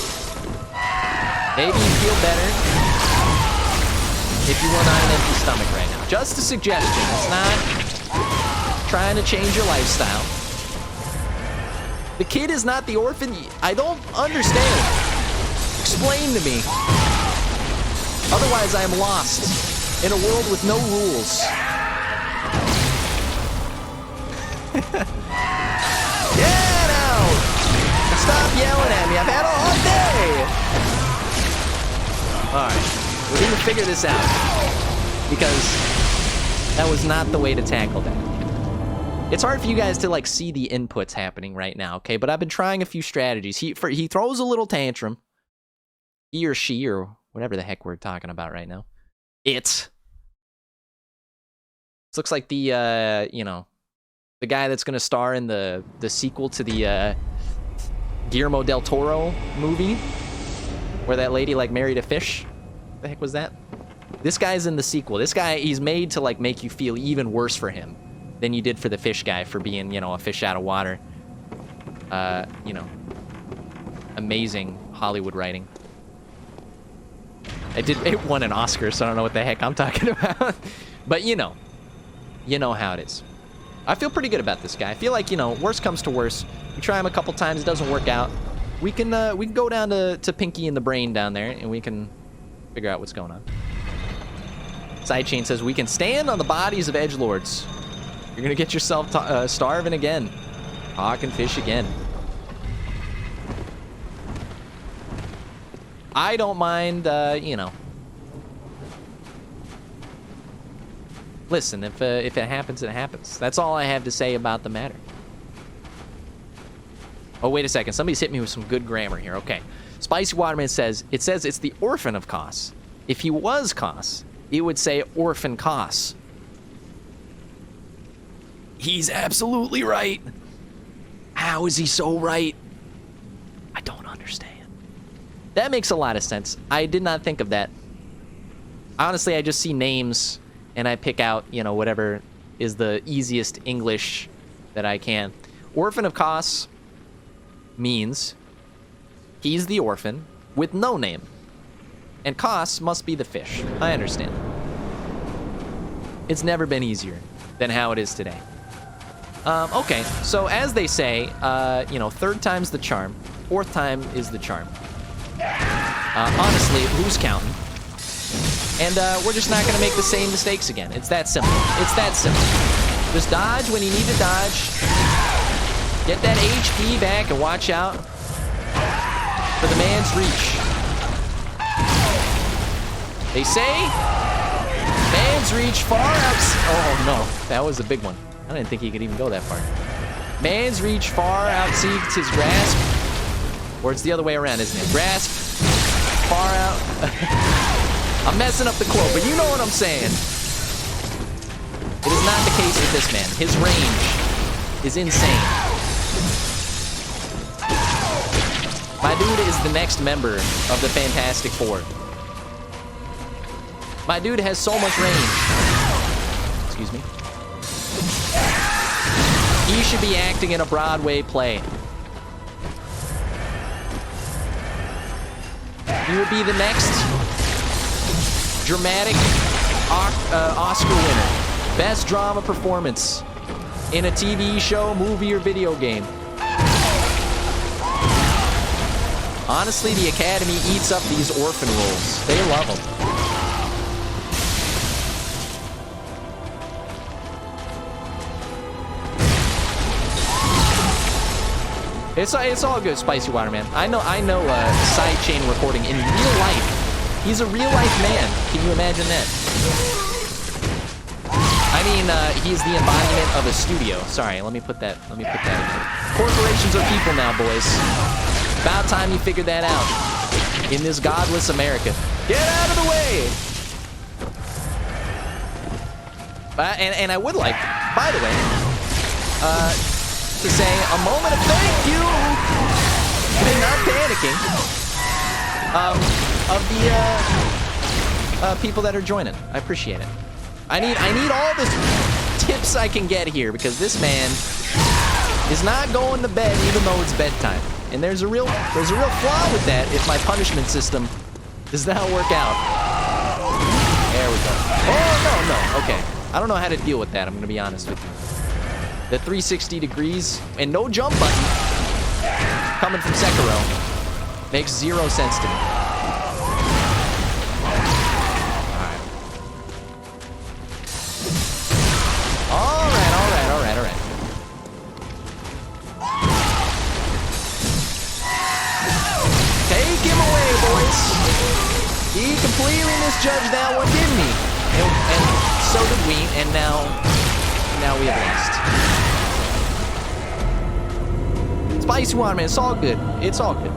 Maybe you feel better if you were not an empty stomach right now. Just a suggestion. It's not trying to change your lifestyle. The kid is not the orphan. I don't understand. Explain to me. Otherwise, I am lost in a world with no rules. Get out! Stop yelling at me. I've had a hard day. All right, we're gonna figure this out because that was not the way to tackle that. It's hard for you guys to like see the inputs happening right now, okay? But I've been trying a few strategies. He throws a little tantrum. He or she or whatever the heck we're talking about right now. This looks like the you know, the guy that's gonna star in the sequel to the Guillermo del Toro movie, where that lady like married a fish. The heck was that? This guy's in the sequel. This guy, he's made to like make you feel even worse for him than you did for the fish guy for being, you know, a fish out of water. You know, amazing Hollywood writing. It won an Oscar, so I don't know what the heck I'm talking about. But you know how it is. I feel pretty good about this guy. I feel like, you know, worst comes to worst. We try him a couple times, it doesn't work out. We can go down to Pinky in the Brain down there, and we can figure out what's going on. Sidechain says, we can stand on the bodies of edgelords. You're gonna get yourself starving again. Hawk and fish again. I don't mind, you know. Listen, if it happens, it happens. That's all I have to say about the matter. Oh, wait a second. Somebody's hit me with some good grammar here. Okay. Spicy Waterman says, it's the orphan of Kos. If he was Kos, it would say orphan Kos. He's absolutely right. How is he so right? I don't understand. That makes a lot of sense. I did not think of that. Honestly, I just see names and I pick out, you know, whatever is the easiest English that I can. Orphan of Kos means he's the orphan with no name. And Kos must be the fish. I understand. It's never been easier than how it is today. Okay, so as they say, you know, third time's the charm, fourth time is the charm. Honestly, who's counting? And we're just not gonna make the same mistakes again. It's that simple. It's that simple. Just dodge when you need to dodge. Get that HP back and watch out for the man's reach. They say, man's reach far out. Oh no, that was a big one. I didn't think he could even go that far. Man's reach far outseeks his grasp. Or it's the other way around, isn't it? Grasp, far out. I'm messing up the quote, but you know what I'm saying. It is not the case with this man. His range is insane. My dude is the next member of the Fantastic Four. My dude has so much range. Excuse me. He should be acting in a Broadway play. He would be the next dramatic Oscar winner. Best drama performance in a TV show, movie, or video game. Honestly, the Academy eats up these orphan roles. They love them. It's all good, Spicy Waterman. I know Sidechain recording in real life. He's a real life man. Can you imagine that? I mean, he's the embodiment of a studio. Sorry, let me put that in here. Corporations are people now, boys. About time you figured that out. In this godless America. Get out of the way! And I would like, by the way, to say a moment of thank you, and not panicking, of the people that are joining. I appreciate it. I need all the tips I can get here because this man is not going to bed even though it's bedtime. And there's a real flaw with that if my punishment system does not work out. There we go. Oh no, okay. I don't know how to deal with that, I'm gonna be honest with you. The 360 degrees and no jump button coming from Sekiro makes zero sense to me. All right. He completely misjudged that one, didn't he? And so did we, and now we have lost. Spicy water, man. It's all good. It's all good.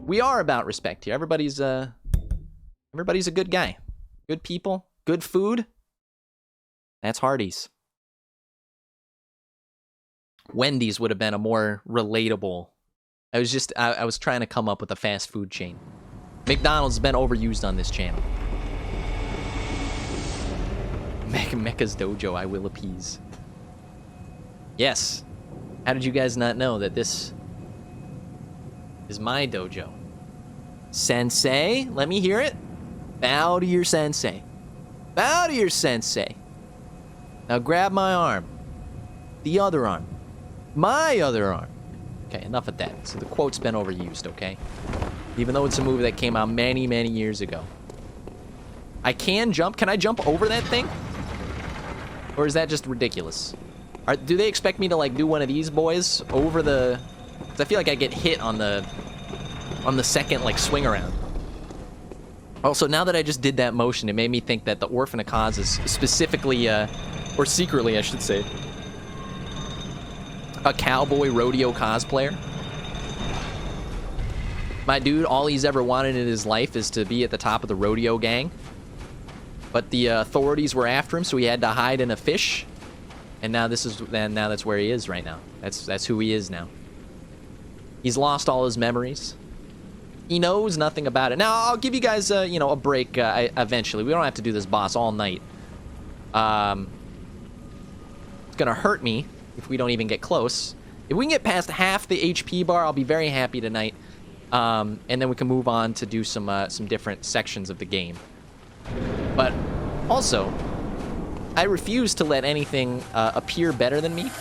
We are about respect here. Everybody's a good guy. Good people. Good food. That's Hardee's. Wendy's would have been a more relatable. I was trying to come up with a fast food chain. McDonald's has been overused on this channel. Mecca's dojo, I will appease. Yes. How did you guys not know that this is my dojo? Sensei, let me hear it. Bow to your sensei. Bow to your sensei. Now grab my arm. The other arm. My other arm. Okay, enough of that. So the quote's been overused, okay? Even though it's a movie that came out many, many years ago. I can jump. Can I jump over that thing? Or is that just ridiculous? Do they expect me to, like, do one of these boys over the... Because I feel like I get hit on the second, like, swing around. Also, now that I just did that motion, it made me think that the Orphan of Kaz is specifically, or secretly, I should say, a cowboy rodeo cosplayer. My dude, all he's ever wanted in his life is to be at the top of the rodeo gang. But the authorities were after him, so he had to hide in a fish. And now now that's where he is right now. That's who he is now. He's lost all his memories. He knows nothing about it. Now, I'll give you guys, you know, a break eventually. We don't have to do this boss all night. It's gonna hurt me if we don't even get close. If we can get past half the HP bar, I'll be very happy tonight. And then we can move on to do some different sections of the game. But also, I refuse to let anything appear better than me.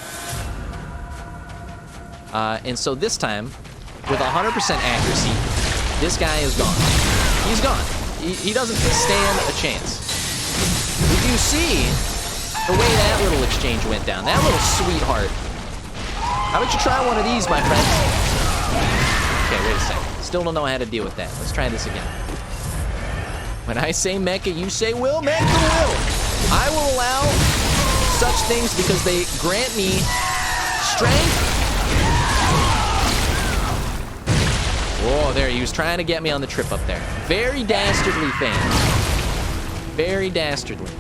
And so this time, with 100% accuracy, this guy is gone. He's gone. He doesn't stand a chance. Did you see the way that little exchange went down? That little sweetheart. How about you try one of these, my friend? Okay, wait a second. Still don't know how to deal with that. Let's try this again. When I say mecha, you say will. Mecha will. I will allow such things because they grant me strength. Whoa, there, he was trying to get me on the trip up there. Very dastardly thing. Very dastardly.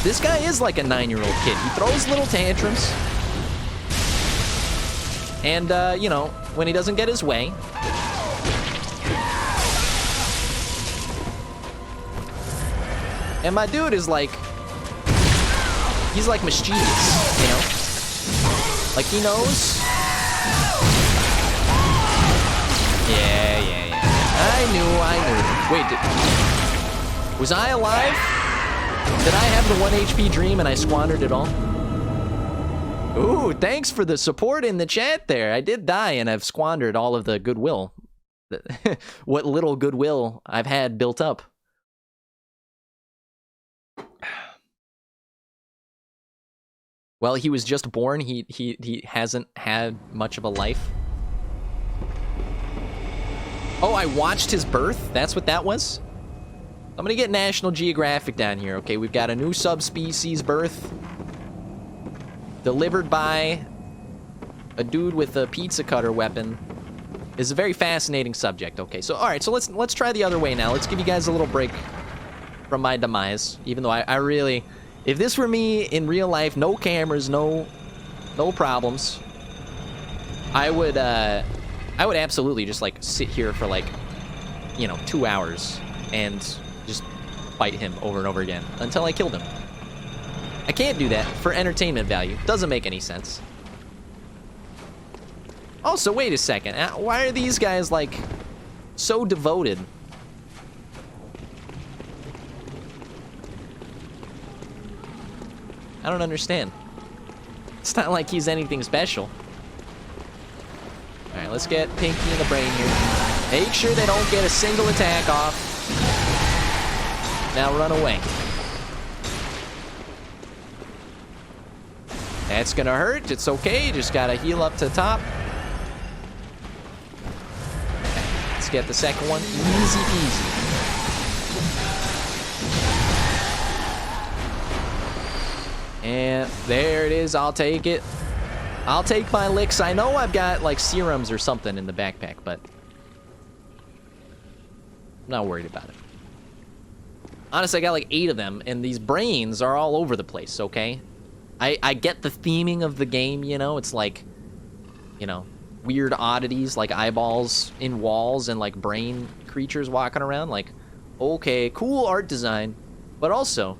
This guy is like a 9-year-old kid. He throws little tantrums. And, you know, when he doesn't get his way. And my dude is like, he's like mischievous, you know? Like he knows. Yeah. I knew. Wait, was I alive? Did I have the 1 HP dream and I squandered it all? Ooh, thanks for the support in the chat there. I did die and I've squandered all of the goodwill. What little goodwill I've had built up. Well, he was just born. He hasn't had much of a life. Oh, I watched his birth? That's what that was? I'm gonna get National Geographic down here, okay? We've got a new subspecies birth. Delivered by a dude with a pizza cutter weapon. Is a very fascinating subject, okay? So, alright, so let's try the other way now. Let's give you guys a little break from my demise. Even though I really... If this were me in real life, no cameras, no problems, I would absolutely just, like, sit here for, like, you know, 2 hours and just fight him over and over again until I killed him. I can't do that for entertainment value. Doesn't make any sense. Also, wait a second. Why are these guys, like, so devoted? I don't understand. It's not like he's anything special. Alright, let's get Pinky in the brain here. Make sure they don't get a single attack off. Now run away. That's gonna hurt. It's okay. Just gotta heal up to the top. Let's get the second one. Easy peasy. And there it is. I'll take it. I'll take my licks. I know I've got, like, serums or something in the backpack, but I'm not worried about it. Honestly, I got, like, 8 of them, and these brains are all over the place, okay? I get the theming of the game, you know? It's like, you know, weird oddities, like eyeballs in walls and, like, brain creatures walking around. Like, okay, cool art design, but also,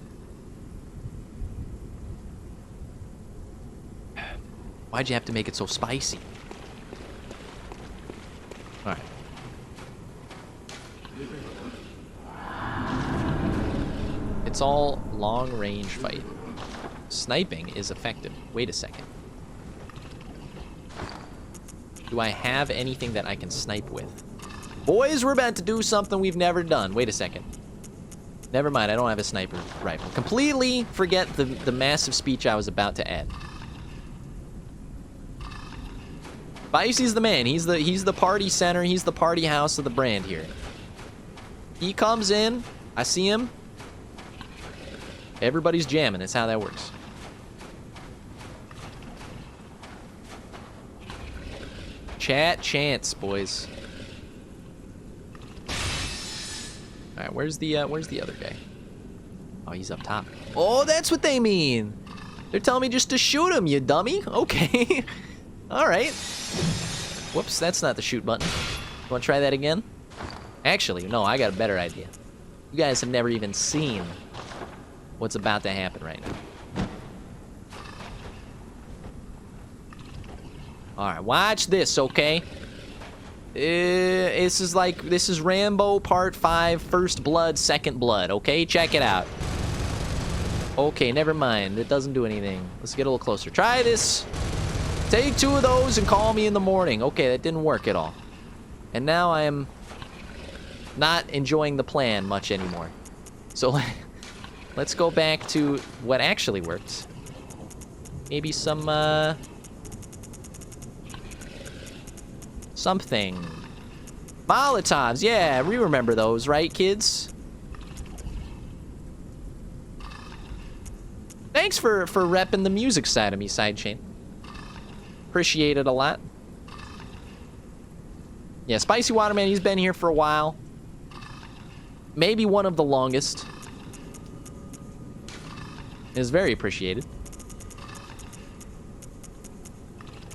why'd you have to make it so spicy? All right. It's all long-range fight. Sniping is effective. Wait a second. Do I have anything that I can snipe with? Boys, we're about to do something we've never done. Wait a second. Never mind, I don't have a sniper rifle. Completely forget the massive speech I was about to add. Spicy's the man. He's the party center. He's the party house of the brand here. He comes in. I see him. Everybody's jamming. That's how that works. Chat chance, boys. All right, where's the other guy? Oh, he's up top. Oh, that's what they mean. They're telling me just to shoot him, you dummy. Okay. All right. Whoops, that's not the shoot button. You want to try that again? Actually, no, I got a better idea. You guys have never even seen what's about to happen right now. All right, watch this, okay? This is Rambo Part 5, First Blood, Second Blood, okay? Check it out. Okay, never mind. It doesn't do anything. Let's get a little closer. Try this. Take 2 of those and call me in the morning. Okay, that didn't work at all. And now I am not enjoying the plan much anymore. So let's go back to what actually worked. Maybe some, something. Molotovs, yeah, we remember those, right, kids? Thanks for repping the music side of me, Sidechain. Appreciate it a lot. Yeah, Spicy Waterman, he's been here for a while. Maybe one of the longest. Is very appreciated.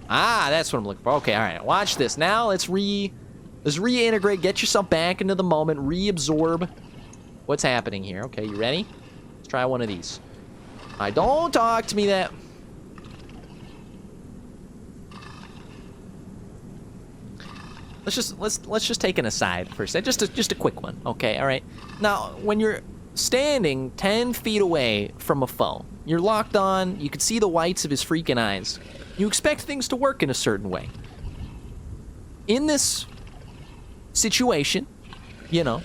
Ah, that's what I'm looking for. Okay, all right. Watch this. Now let's reintegrate. Get yourself back into the moment. Reabsorb what's happening here. Okay, you ready? Let's try one of these. All right, don't talk to me that. Let's just take an aside for a second. Just a quick one. Okay, all right. Now, when you're standing 10 feet away from a foe, you're locked on. You can see the whites of his freaking eyes. You expect things to work in a certain way. In this situation, you know,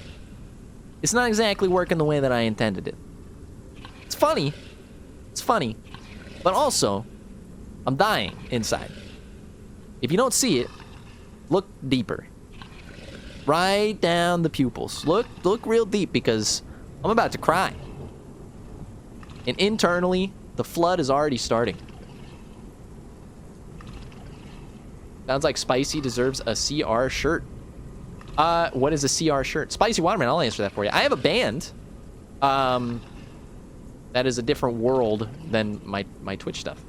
it's not exactly working the way that I intended it. It's funny. It's funny. But also, I'm dying inside. If you don't see it, look deeper. Right down the pupils. Look real deep because I'm about to cry. And internally, the flood is already starting. Sounds like Spicy deserves a CR shirt. What is a CR shirt? Spicy Waterman, I'll answer that for you. I have a band. That is a different world than my Twitch stuff.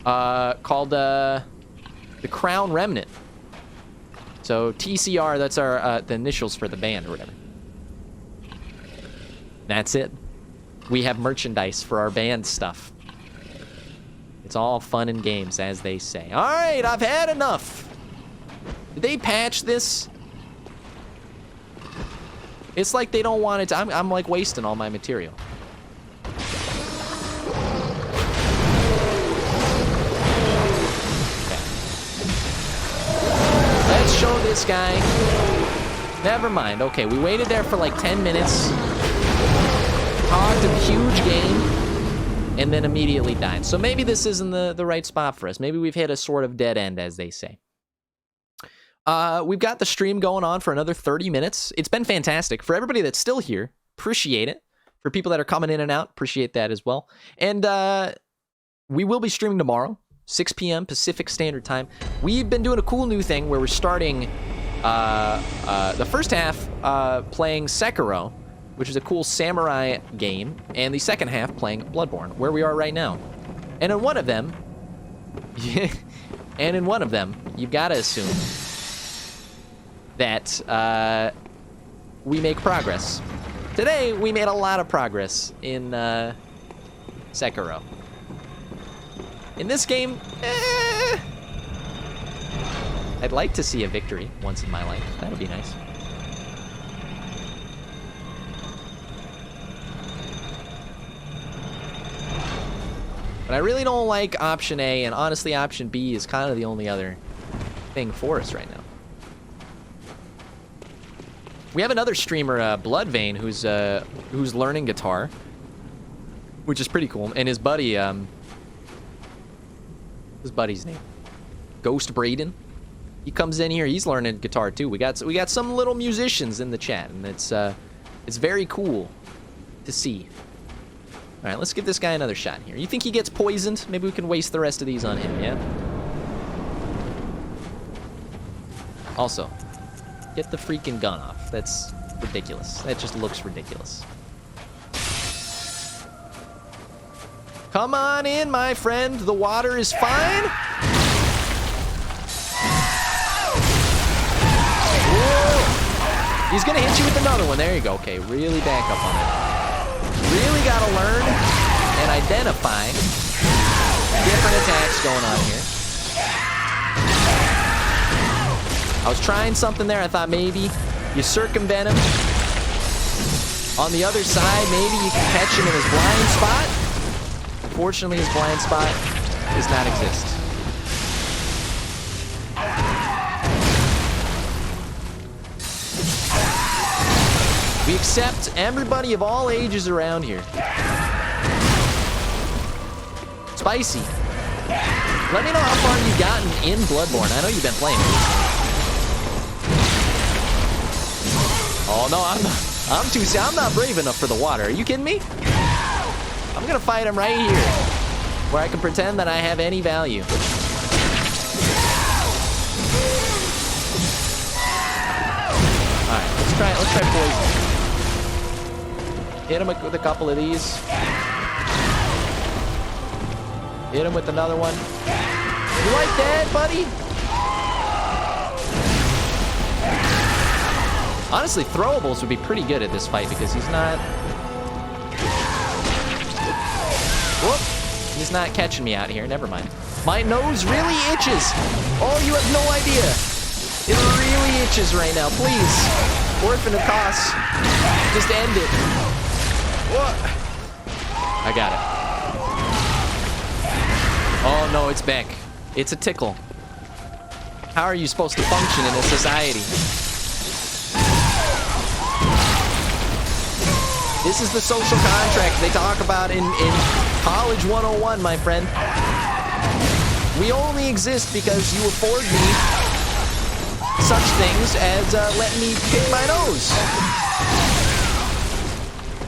Called the Crown Remnant. So TCR, that's our the initials for the band or whatever. That's it. We have merchandise for our band stuff. It's all fun and games, as they say. All right, I've had enough. Did they patch this? It's like they don't want it to. I'm like wasting all my material. Okay. Let's show this guy. Never mind. Okay, we waited there for like 10 minutes. Talked a huge game. And then immediately died. So maybe this isn't the right spot for us. Maybe we've hit a sort of dead end, as they say. We've got the stream going on for another 30 minutes. It's been fantastic. For everybody that's still here, appreciate it. For people that are coming in and out, appreciate that as well. And we will be streaming tomorrow, 6 p.m. Pacific Standard Time. We've been doing a cool new thing where we're starting the first half playing Sekiro, which is a cool samurai game, and the second half playing Bloodborne, where we are right now. And in one of them, you've got to assume that we make progress. Today, we made a lot of progress in Sekiro. In this game, I'd like to see a victory once in my life. That would be nice. But I really don't like option A, and honestly, option B is kind of the only other thing for us right now. We have another streamer, Bloodvein, who's learning guitar, which is pretty cool. And his buddy, his buddy's name, Ghost Braden. He comes in here. He's learning guitar too. We got some little musicians in the chat, and it's very cool to see. All right, let's give this guy another shot here. You think he gets poisoned? Maybe we can waste the rest of these on him. Yeah. Also, get the freaking gun off. That's ridiculous. That just looks ridiculous. Come on in, my friend. The water is fine. Whoa. He's gonna hit you with another one. There you go. Okay, really back up on it. Really gotta learn and identify different attacks going on here. I was trying something there. I thought maybe you circumvent him. On the other side, maybe you can catch him in his blind spot. Unfortunately, his blind spot does not exist. We accept everybody of all ages around here. Spicy. Let me know how far you've gotten in Bloodborne. I know you've been playing it. Oh no, I'm not brave enough for the water. Are you kidding me? I'm gonna fight him right here, where I can pretend that I have any value. All right, let's try poison. Hit him with a couple of these. Hit him with another one. You like that, buddy? Honestly, throwables would be pretty good at this fight because he's not... Whoop! He's not catching me out here. Never mind. My nose really itches. Oh, you have no idea. It really itches right now. Please. Orphan of costs. Just end it. What? I got it. Oh, no, it's back. It's a tickle. How are you supposed to function in a society? This is the social contract they talk about in College 101, my friend. We only exist because you afford me such things as letting me pick my nose.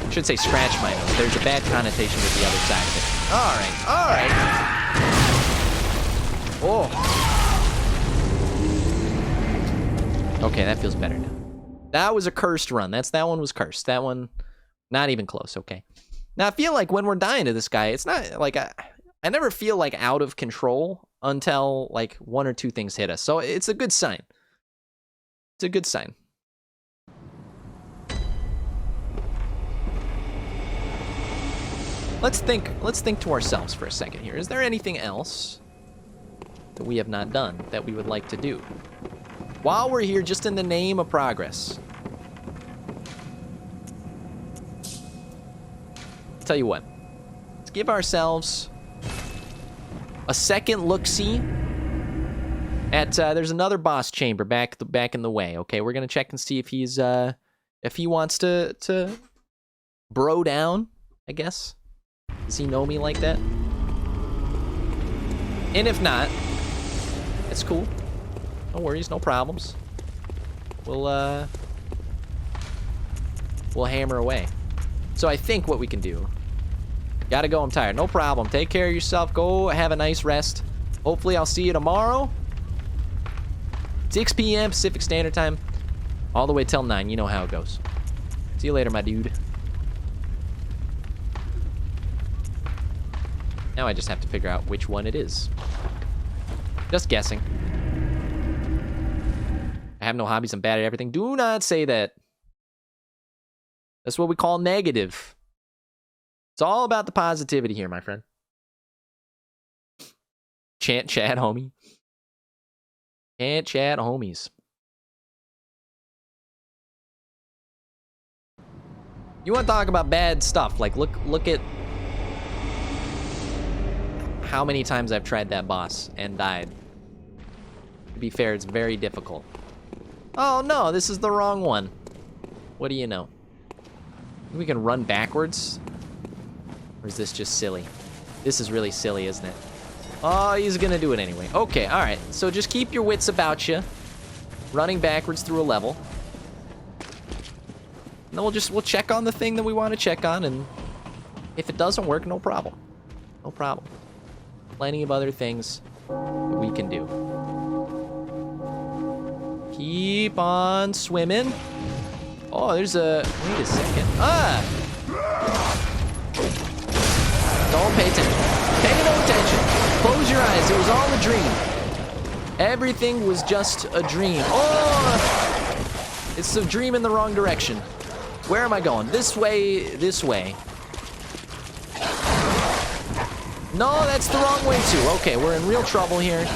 I should say scratch my nose. There's a bad connotation with the other side of it. All right. Oh. Okay, that feels better now. That was a cursed run. That one was cursed. That one... Not even close, okay. Now, I feel like when we're dying to this guy, it's not like I never feel like out of control until like one or two things hit us. So it's a good sign. It's a good sign. Let's think to ourselves for a second here. Is there anything else that we have not done that we would like to do while we're here just in the name of progress? Tell you what, let's give ourselves a second look-see at there's another boss chamber back in the way. Okay, we're gonna check and see if he's if he wants to bro down, I guess. Does he know me like that? And if not, it's cool. No worries, no problems. We'll hammer away. So I think what we can do... Gotta go, I'm tired. No problem. Take care of yourself. Go have a nice rest. Hopefully I'll see you tomorrow. 6 p.m. Pacific Standard Time. All the way till 9. You know how it goes. See you later, my dude. Now I just have to figure out which one it is. Just guessing. I have no hobbies. I'm bad at everything. Do not say that. That's what we call negative. It's all about the positivity here, my friend. Chant chat, homie. Chant chat, homies. You want to talk about bad stuff? Like, look at how many times I've tried that boss and died. To be fair, it's very difficult. Oh no, this is the wrong one. What do you know? We can run backwards? Or is this just silly? This is really silly, isn't it? Oh, he's gonna do it anyway. Okay, alright. So just keep your wits about you. Running backwards through a level. And then we'll check on the thing that we want to check on, and if it doesn't work, no problem. No problem. Plenty of other things that we can do. Keep on swimming. Oh, there's a... Wait a second. Ah! Don't pay attention. Pay no attention. Close your eyes. It was all a dream. Everything was just a dream. Oh! It's a dream in the wrong direction. Where am I going? This way, this way. No, that's the wrong way too. Okay, we're in real trouble here.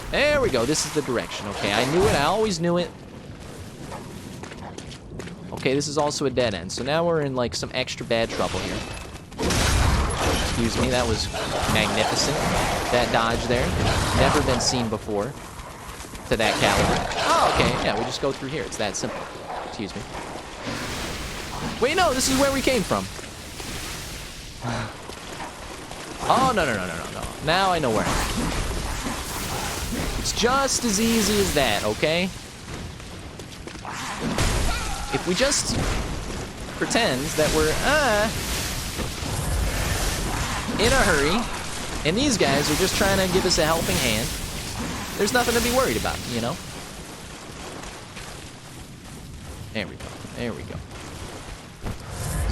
There we go. This is the direction. Okay, I knew it. I always knew it. Okay, this is also a dead end. So now we're in, like, some extra bad trouble here. Excuse me. That was magnificent. That dodge there. Never been seen before. To that caliber. Oh, okay. Yeah, we just go through here. It's that simple. Excuse me. Wait, no. This is where we came from. Oh, no. Now I know where I'm at. It's just as easy as that, okay? If we just pretend that we're, in a hurry, and these guys are just trying to give us a helping hand, there's nothing to be worried about, you know? There we go. There we go.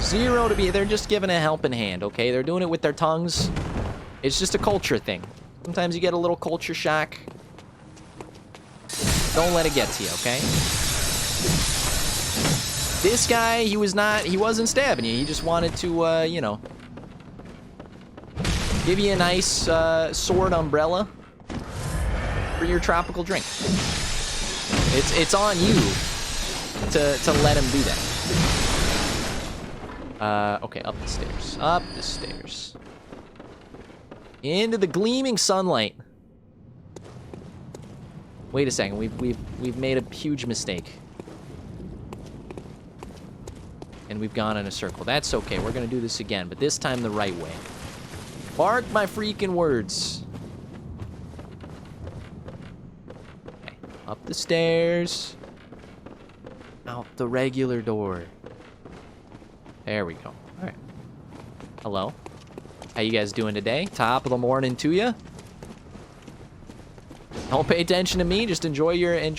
Zero to be... They're just giving a helping hand, okay? They're doing it with their tongues. It's just a culture thing. Sometimes you get a little culture shock. Don't let it get to you, okay? This guy, he wasn't stabbing you. He just wanted to, you know, give you a nice sword umbrella for your tropical drink. It's on you to let him do that. Okay, up the stairs. Up the stairs. Into the gleaming sunlight. Wait a second, we've made a huge mistake. And we've gone in a circle. That's okay, we're gonna do this again, but this time the right way. Mark my freaking words. Okay, up the stairs. Out the regular door. There we go. Alright. Hello. How you guys doing today? Top of the morning to you. Don't pay attention to me. Just enjoy your day.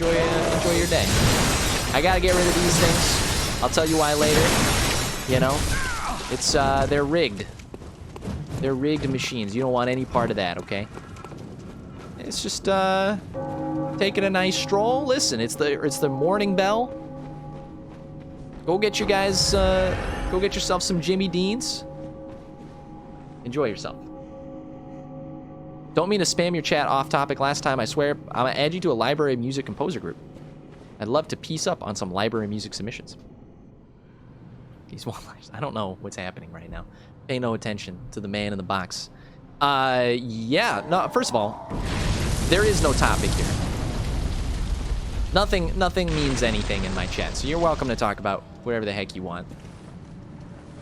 I gotta get rid of these things. I'll tell you why later. You know, it's they're rigged. They're rigged machines. You don't want any part of that, okay? It's just taking a nice stroll. Listen, it's the morning bell. Go get you guys. Go get yourself some Jimmy Deans. Enjoy yourself. Don't mean to spam your chat off topic last time. I swear, I'm gonna add you to a library music composer group. I'd love to piece up on some library music submissions. These one-liners. I don't know what's happening right now. Pay no attention to the man in the box. Yeah. No. First of all, there is no topic here. Nothing means anything in my chat. So you're welcome to talk about whatever the heck you want.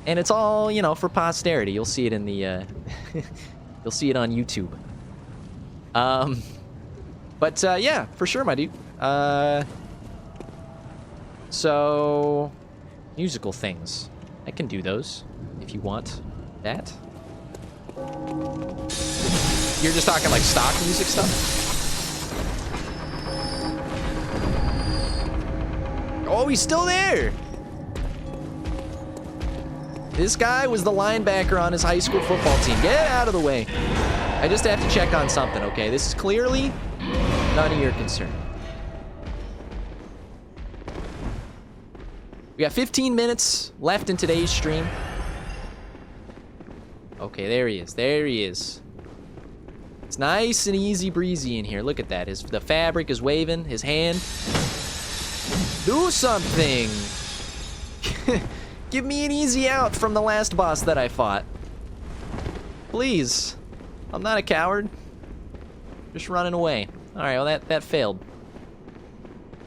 And it's all, you know, for posterity. You'll see it in the. You'll see it on YouTube. But yeah, for sure, my dude. So musical things. I can do those if you want that. You're just talking like stock music stuff? Oh, he's still there. This guy was the linebacker on his high school football team. Get out of the way. I just have to check on something, okay? This is clearly none of your concern. We got 15 minutes left in today's stream. Okay, there he is. There he is. It's nice and easy breezy in here. Look at that. The fabric is waving. His hand. Do something. Give me an easy out from the last boss that I fought. Please. I'm not a coward. Just running away. All right, well, that failed.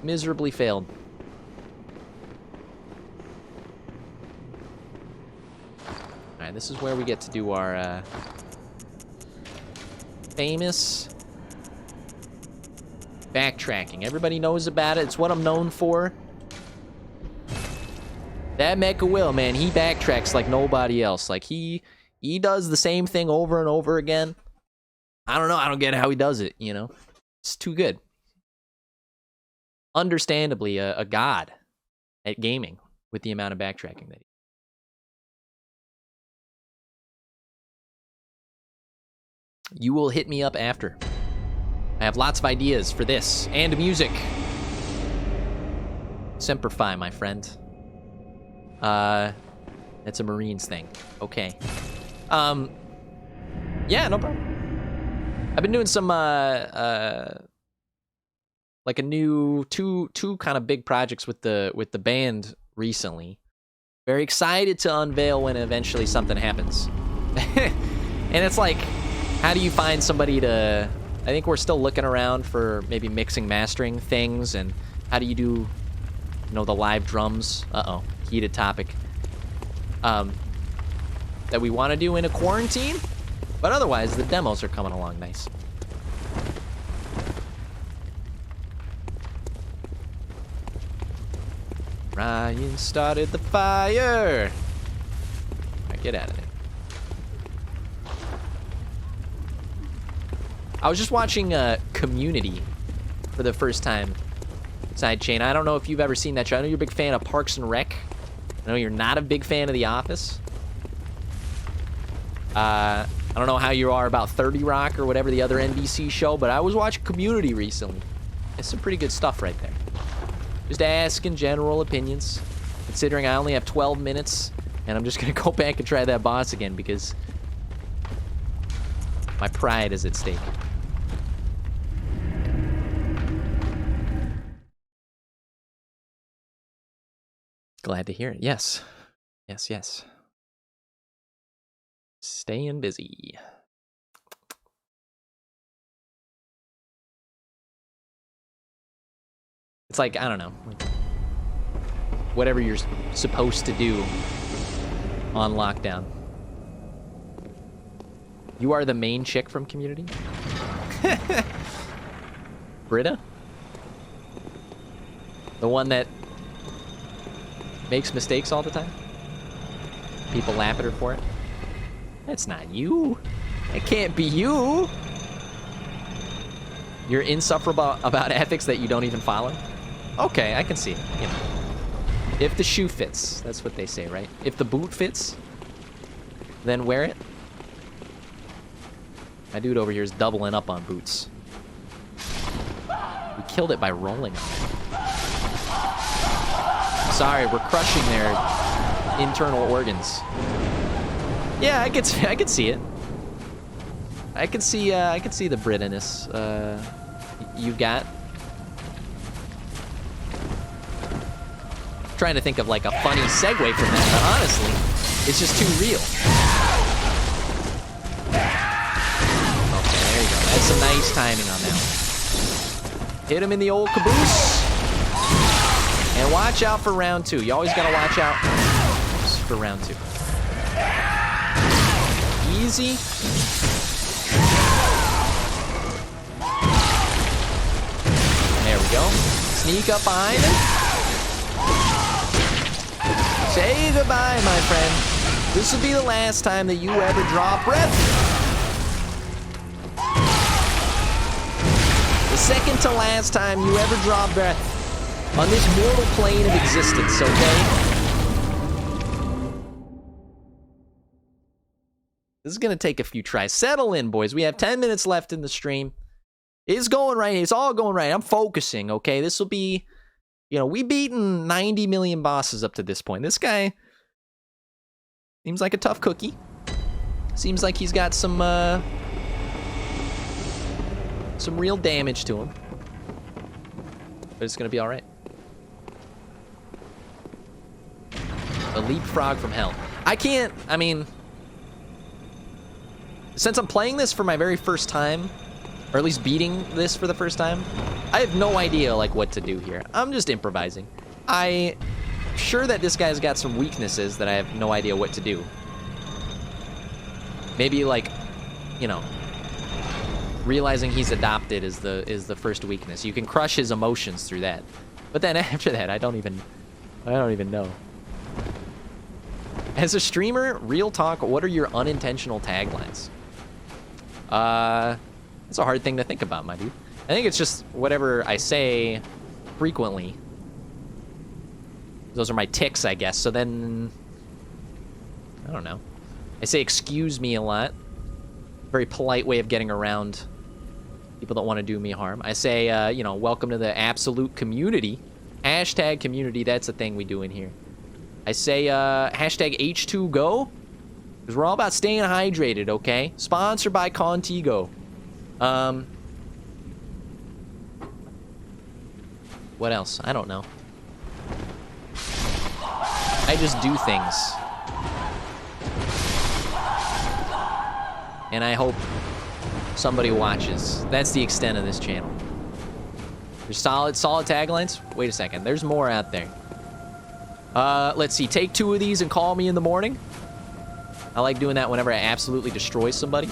Miserably failed. All right, this is where we get to do our famous backtracking. Everybody knows about it. It's what I'm known for. That Mecha Will, man, he backtracks like nobody else. Like, he does the same thing over and over again. I don't know. I don't get how he does it, you know? It's too good. Understandably, a god at gaming with the amount of backtracking that he. You will hit me up after. I have lots of ideas for this and music. Semper Fi, my friend. That's a Marines thing. Okay. Yeah, no problem. I've been doing some, like a new two kind of big projects with the band recently. Very excited to unveil when eventually something happens. And it's like, how do you find somebody to... I think we're still looking around for maybe mixing, mastering things, and how do you do, you know, the live drums? Uh-oh, heated topic. That we want to do in a quarantine, but otherwise the demos are coming along nice. Ryan started the fire. All right, get out of there. I was just watching Community for the first time. Sidechain. I don't know if you've ever seen that show. I know you're a big fan of Parks and Rec. I know you're not a big fan of The Office. I don't know how you are about 30 Rock or whatever the other NBC show, but I was watching Community recently. It's some pretty good stuff right there. Just asking general opinions, considering I only have 12 minutes, and I'm just going to go back and try that boss again because my pride is at stake. Glad to hear it. Yes. Yes, yes. Staying busy. It's like, I don't know. Whatever you're supposed to do on lockdown. You are the main chick from Community? Britta? The one that makes mistakes all the time? People laugh at her for it? That's not you. It can't be you. You're insufferable about ethics that you don't even follow? Okay, I can see it. You know. If the shoe fits, that's what they say, right? If the boot fits, then wear it. My dude over here is doubling up on boots. We killed it by rolling on it. Sorry, we're crushing their internal organs. Yeah, I could see it. I could see the Britaness you've got. Trying to think of like a funny segue from that, but honestly, it's just too real. Okay, there you go. That's some nice timing on that one. Hit him in the old caboose. And watch out for round two. You always gotta watch out for round two. Easy. sneak up behind him. Say goodbye, my friend. This will be the last time that you ever draw breath. The second to last time you ever draw breath on this mortal plane of existence, okay? This is going to take a few tries. Settle in, boys. We have 10 minutes left in the stream. It's going right. It's all going right. I'm focusing, okay? This will be, you know, we've beaten 90 million bosses up to this point. This guy seems like a tough cookie. Seems like he's got some real damage to him. But it's going to be all right. A leapfrog from hell. I mean, since I'm playing this for my very first time, or at least beating this for the first time, I have no idea, like, what to do here. I'm just improvising. I'm sure that this guy's got some weaknesses that I have no idea what to do. Maybe, like, you know, realizing he's adopted is the first weakness. You can crush his emotions through that. But then after that, I don't even know. As a streamer, real talk, what are your unintentional taglines? It's a hard thing to think about, my dude. I think it's just whatever I say frequently. Those are my tics, I guess. So then, I don't know. I say excuse me a lot. Very polite way of getting around people that want to do me harm. I say, you know, welcome to the absolute community. Hashtag community, that's a thing we do in here. I say, hashtag H2Go. Because we're all about staying hydrated, okay? Sponsored by Contigo. What else? I don't know. I just do things. And I hope somebody watches. That's the extent of this channel. There's solid taglines. Wait a second. There's more out there. Let's see. Take 2 of these and call me in the morning. I like doing that whenever I absolutely destroy somebody.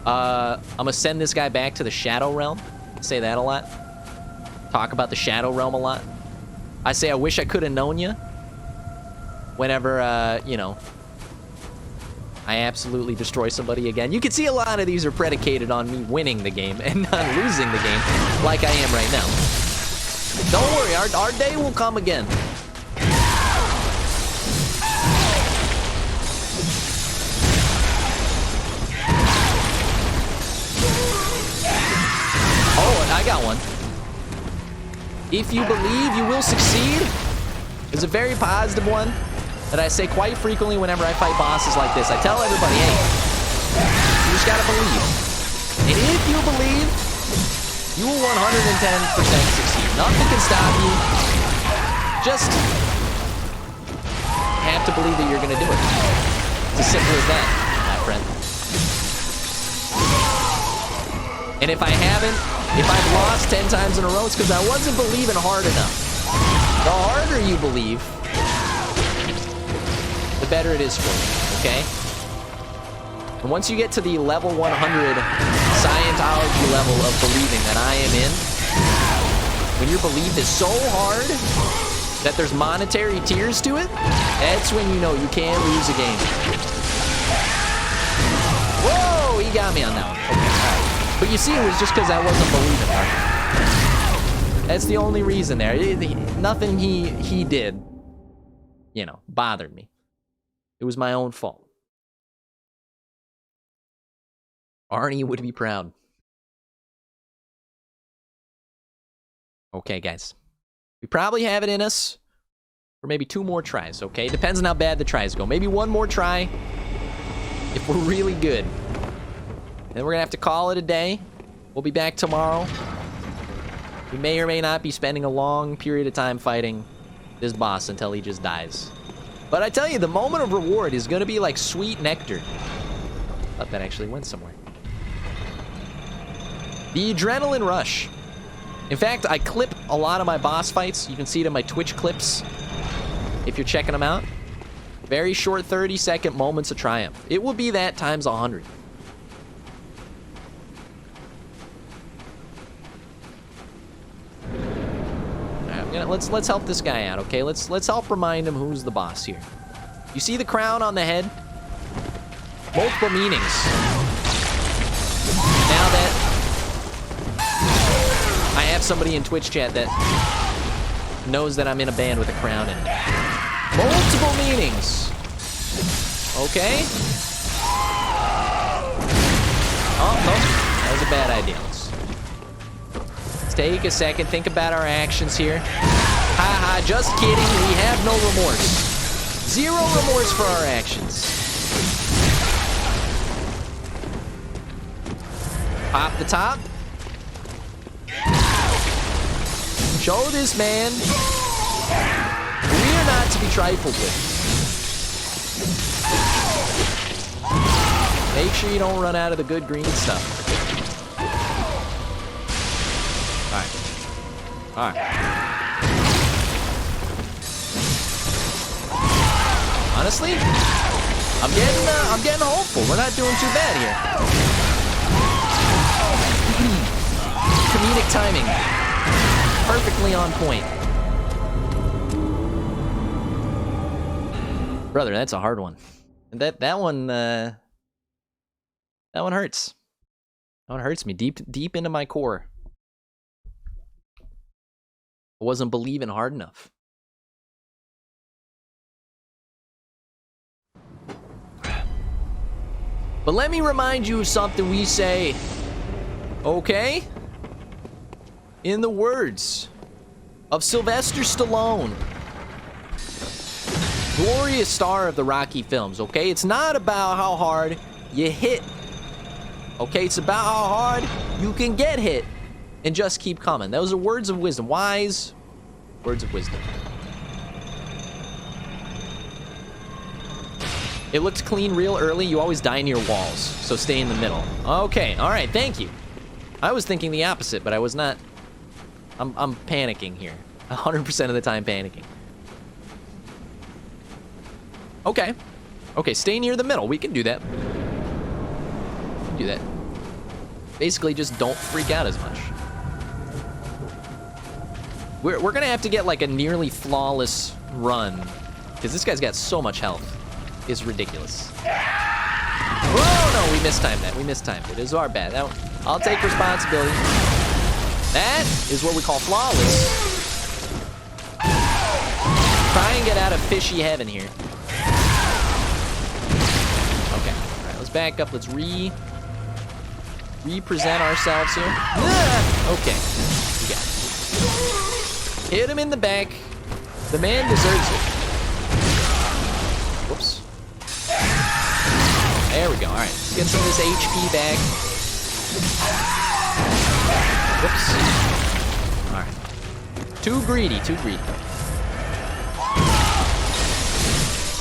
I'm gonna send this guy back to the Shadow Realm. Say that a lot. Talk about the Shadow Realm a lot. I say I wish I could have known you. Whenever, you know, I absolutely destroy somebody again. You can see a lot of these are predicated on me winning the game and not losing the game like I am right now. Don't worry, our day will come again. I got one. If you believe, you will succeed is a very positive one that I say quite frequently whenever I fight bosses like this. I tell everybody, hey, you just gotta believe. And if you believe, you will 110% succeed. Nothing can stop you. Just have to believe that you're gonna do it. It's as simple as that, my friend. And if I haven't, if I've lost 10 times in a row, it's because I wasn't believing hard enough. The harder you believe, the better it is for you, okay? And once you get to the level 100 Scientology level of believing that I am in, when your belief is so hard that there's monetary tiers to it, that's when you know you can't lose a game. Whoa, he got me on that one. Okay, all right. But you see, it was just because I wasn't believing hard. That's the only reason there. Nothing he did, you know, bothered me. It was my own fault. Arnie would be proud. Okay, guys. We probably have it in us for maybe 2 more tries, okay? Depends on how bad the tries go. Maybe 1 more try if we're really good. Then we're gonna have to call it a day. We'll be back tomorrow. We may or may not be spending a long period of time fighting this boss until he just dies. But I tell you, the moment of reward is gonna be like sweet nectar. I thought that actually went somewhere. The adrenaline rush. In fact, I clip a lot of my boss fights. You can see it in my Twitch clips if you're checking them out. Very short 30-second moments of triumph. It will be that times 100. Yeah, let's help this guy out, okay? Let's help remind him who's the boss here. You see the crown on the head? Multiple meanings. Now that I have somebody in Twitch chat that knows that I'm in a band with a crown in it. Multiple meanings. Okay. Oh, no. That was a bad idea. Let's take a second. Think about our actions here. Haha, just kidding. We have no remorse. Zero remorse for our actions. Pop the top. Show this man we are not to be trifled with. Make sure you don't run out of the good green stuff. Alright. Honestly, I'm getting hopeful. We're not doing too bad here. Comedic timing. Perfectly on point. Brother, that's a hard one. That one hurts. That one hurts me deep into my core. I wasn't believing hard enough. But let me remind you of something we say, okay? In the words of Sylvester Stallone, glorious star of the Rocky films, okay? It's not about how hard you hit, okay? It's about how hard you can get hit and just keep coming. Those are words of wisdom, wise words of wisdom. It looked clean real early. You always die near walls, so stay in the middle. Okay, all right, thank you. I was thinking the opposite, but I was not. I'm panicking here. 100% of the time panicking. Okay. Okay, stay near the middle. We can do that. We can do that. Basically, just don't freak out as much. We're gonna have to get like a nearly flawless run, because this guy's got so much health. It's ridiculous. Oh no, we mistimed that. We mistimed it. It was our bad. I'll take responsibility. That is what we call flawless. Try and get out of fishy heaven here. Okay, all right, let's back up. Let's represent ourselves here. Okay, we got it. Hit him in the back. The man deserves it. Whoops. There we go. All right, let's get some of this HP back. Whoops. All right. Too greedy, too greedy.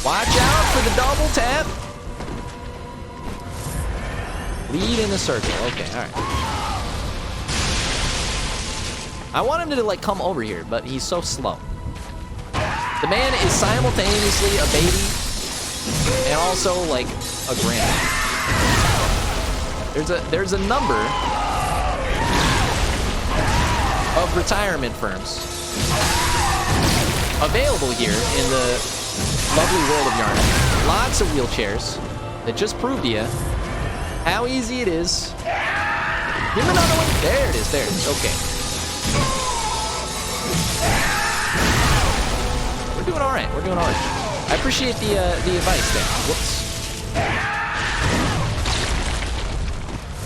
Watch out for the double tap. Lead in the circle. Okay, all right. I want him to like come over here, but he's so slow. The man is simultaneously a baby and also like a grandma. There's a number of retirement firms available here in the lovely world of Yarn. Lots of wheelchairs that just prove to you how easy it is. Give him another one. There it is. There it is. Okay. We're doing all right. We're doing all right. I appreciate the advice there. Whoops.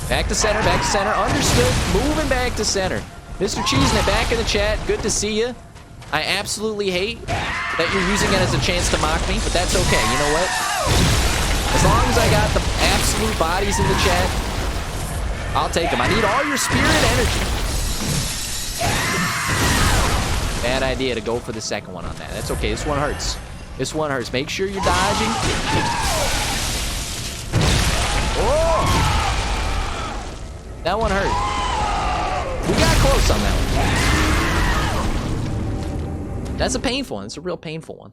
Back to center. Back to center. Understood. Moving back to center. Mr. Cheesenet back in the chat. Good to see you. I absolutely hate that you're using it as a chance to mock me, but that's okay. You know what? As long as I got the absolute bodies in the chat, I'll take them. I need all your spirit energy. Bad idea to go for the second one on that. That's okay. This one hurts. This one hurts. Make sure you're dodging. Oh! That one hurt. We got close on that one. That's a painful one. It's a real painful one.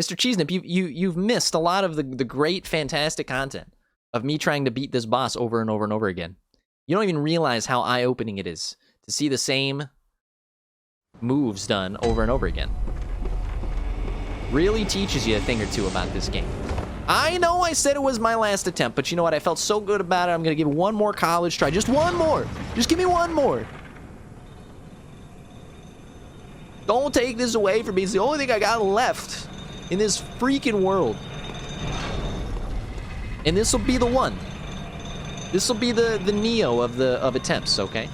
Mr. Cheesenip, you've missed a lot of the great, fantastic content of me trying to beat this boss over and over and over again. You don't even realize how eye-opening it is to see the same moves done over and over again. Really teaches you a thing or two about this game. I know I said it was my last attempt, but you know what? I felt so good about it, I'm gonna give it one more college try. Just one more. Just give me one more. Don't take this away from me. It's the only thing I got left in this freaking world. And this will be the one. This will be the Neo of attempts, okay?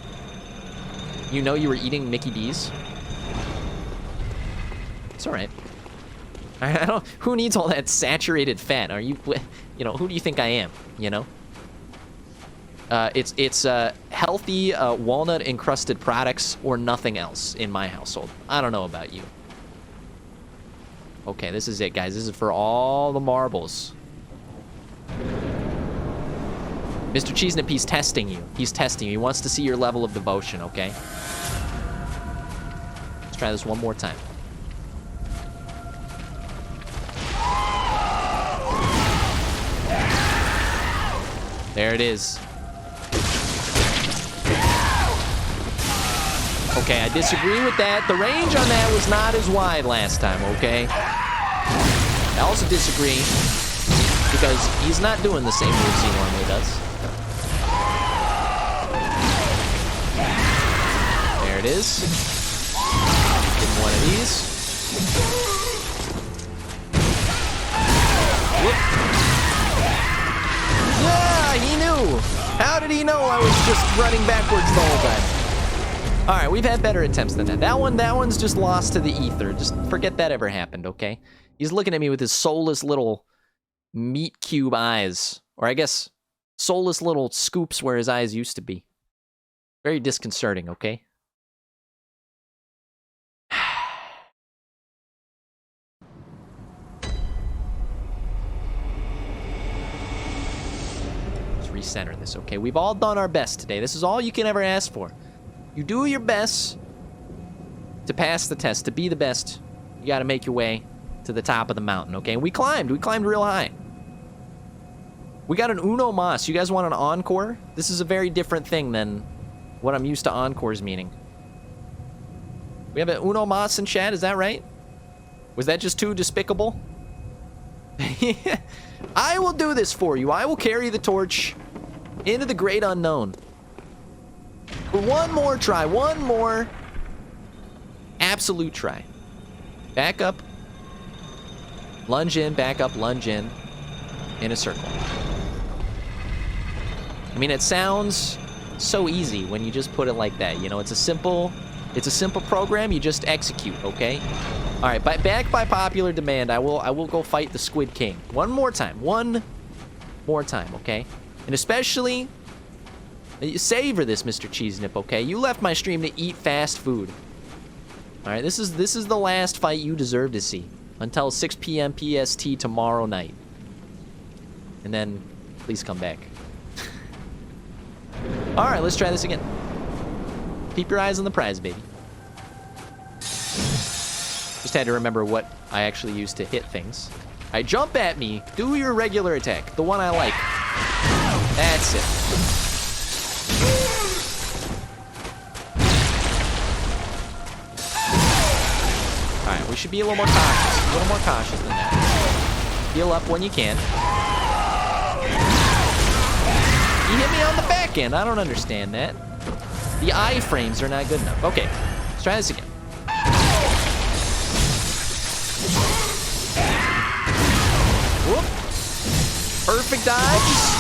You know you were eating Mickey D's? It's alright. I don't, who needs all that saturated fat? Are you, you know, who do you think I am, you know? It's healthy walnut encrusted products or nothing else in my household. I don't know about you. Okay, this is it, guys. This is for all the marbles. Mr. Cheesenip, he's testing you. He's testing you. He wants to see your level of devotion, okay? Let's try this one more time. There it is. Okay, I disagree with that. The range on that was not as wide last time, okay? I also disagree because he's not doing the same moves he normally does. There it is. Give him one of these. Whoop. Yeah, he knew. How did he know I was just running backwards the whole time? All right, we've had better attempts than that. That one's just lost to the ether. Just forget that ever happened, okay? He's looking at me with his soulless little meat cube eyes. Or I guess soulless little scoops where his eyes used to be. Very disconcerting, okay? Let's recenter this, okay? We've all done our best today. This is all you can ever ask for. You do your best to pass the test, to be the best. You got to make your way to the top of the mountain, okay? We climbed real high. We got an Uno Mas. You guys want an encore? This is a very different thing than what I'm used to encores meaning. We have an Uno Mas in chat, is that right? Was that just too despicable? I will do this for you. I will carry the torch into the great unknown. For one more try, one more absolute try. Back up, lunge in, back up, lunge in a circle. I mean, it sounds so easy when you just put it like that. You know, it's a simple program. You just execute, okay? All right, back by popular demand, I will go fight the Squid King one more time, okay? And especially. Savor this, Mr. Cheesenip, okay? You left my stream to eat fast food. All right, this is the last fight you deserve to see until 6 p.m. PST tomorrow night. And then, please come back. All right, let's try this again. Keep your eyes on the prize, baby. Just had to remember what I actually used to hit things. All right, jump at me. Do your regular attack, the one I like. That's it. Alright, we should be a little more cautious than that. Heal up when you can. You hit me on the back end. I don't understand that. The iframes are not good enough. Okay, let's try this again. Whoop. Perfect dodge.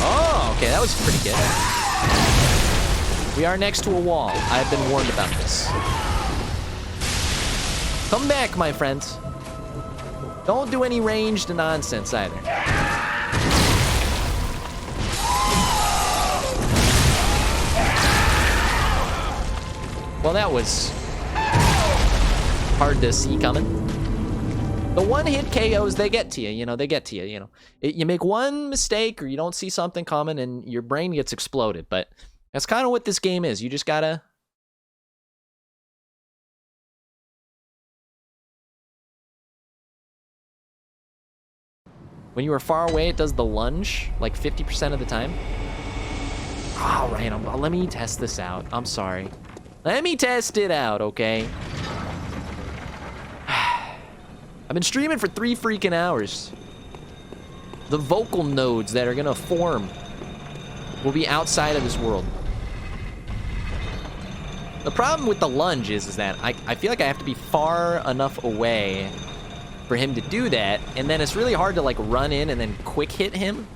Oh, okay, that was pretty good. We are next to a wall. I've been warned about this. Come back, my friends. Don't do any ranged nonsense either. Well, that was hard to see coming. The one-hit KOs, they get to you, you know, you make one mistake or you don't see something coming and your brain gets exploded, but that's kind of what this game is. You just gotta... When you are far away, it does the lunge, like 50% of the time. All right, let me test this out. I'm sorry. Let me test it out, okay? I've been streaming for 3 freaking hours. The vocal nodes that are gonna form will be outside of this world. The problem with the lunge is that I feel like I have to be far enough away for him to do that, and then it's really hard to like run in and then quick hit him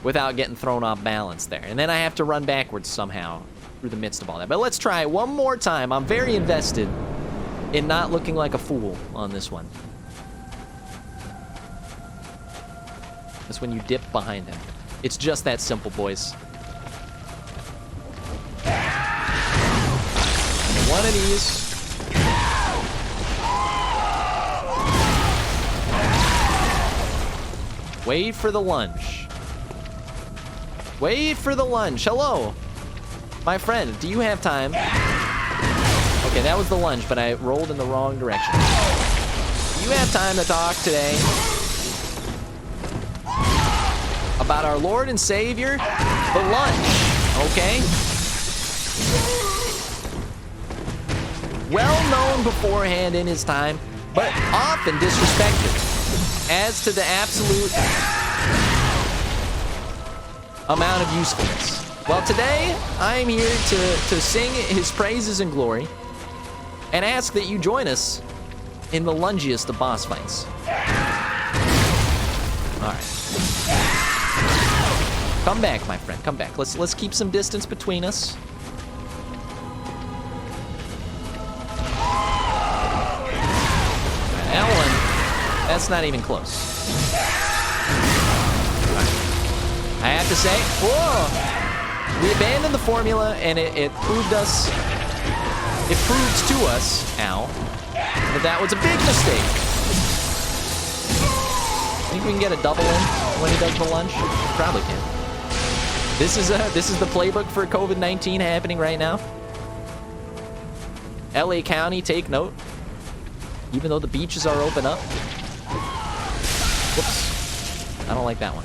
without getting thrown off balance there. And then I have to run backwards somehow through the midst of all that. But let's try it one more time. I'm very invested in not looking like a fool on this one. That's when you dip behind him. It's just that simple, boys. One of these. Wait for the lunge. Wait for the lunge. Hello. My friend, do you have time? Okay, that was the lunge, but I rolled in the wrong direction. Do you have time to talk today about our Lord and Savior, the lunge, okay? Well known beforehand in his time, but often disrespected as to the absolute amount of usefulness. Well, today, I am here to sing his praises and glory and ask that you join us in the lungiest of boss fights. All right. Come back, my friend. Come back. Let's keep some distance between us. That one, that's not even close. I have to say, whoa, we abandoned the formula, and it proved us, it proves to us, ow, that was a big mistake. Think we can get a double in when he does the lunge? Probably can. This is the playbook for COVID-19 happening right now. LA County, take note. Even though the beaches are open up. Whoops. I don't like that one.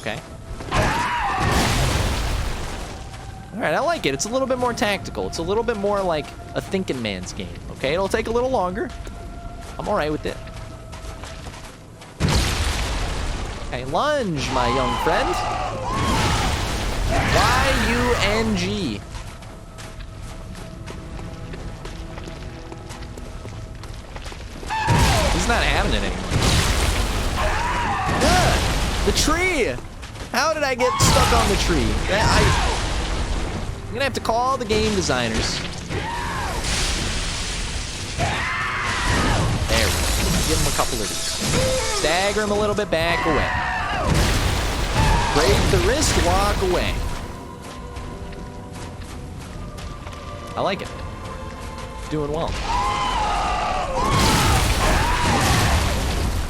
Okay. All right, I like it. It's a little bit more tactical. It's a little bit more like a thinking man's game. Okay, it'll take a little longer. I'm all right with it. Okay, lunge, my young friend. Y-U-N-G. He's not having it anymore. The tree! How did I get stuck on the tree? I'm gonna have to call the game designers. There we go. Give him a couple of these. Stagger him a little bit, back away. Break the wrist, walk away. I like it. Doing well.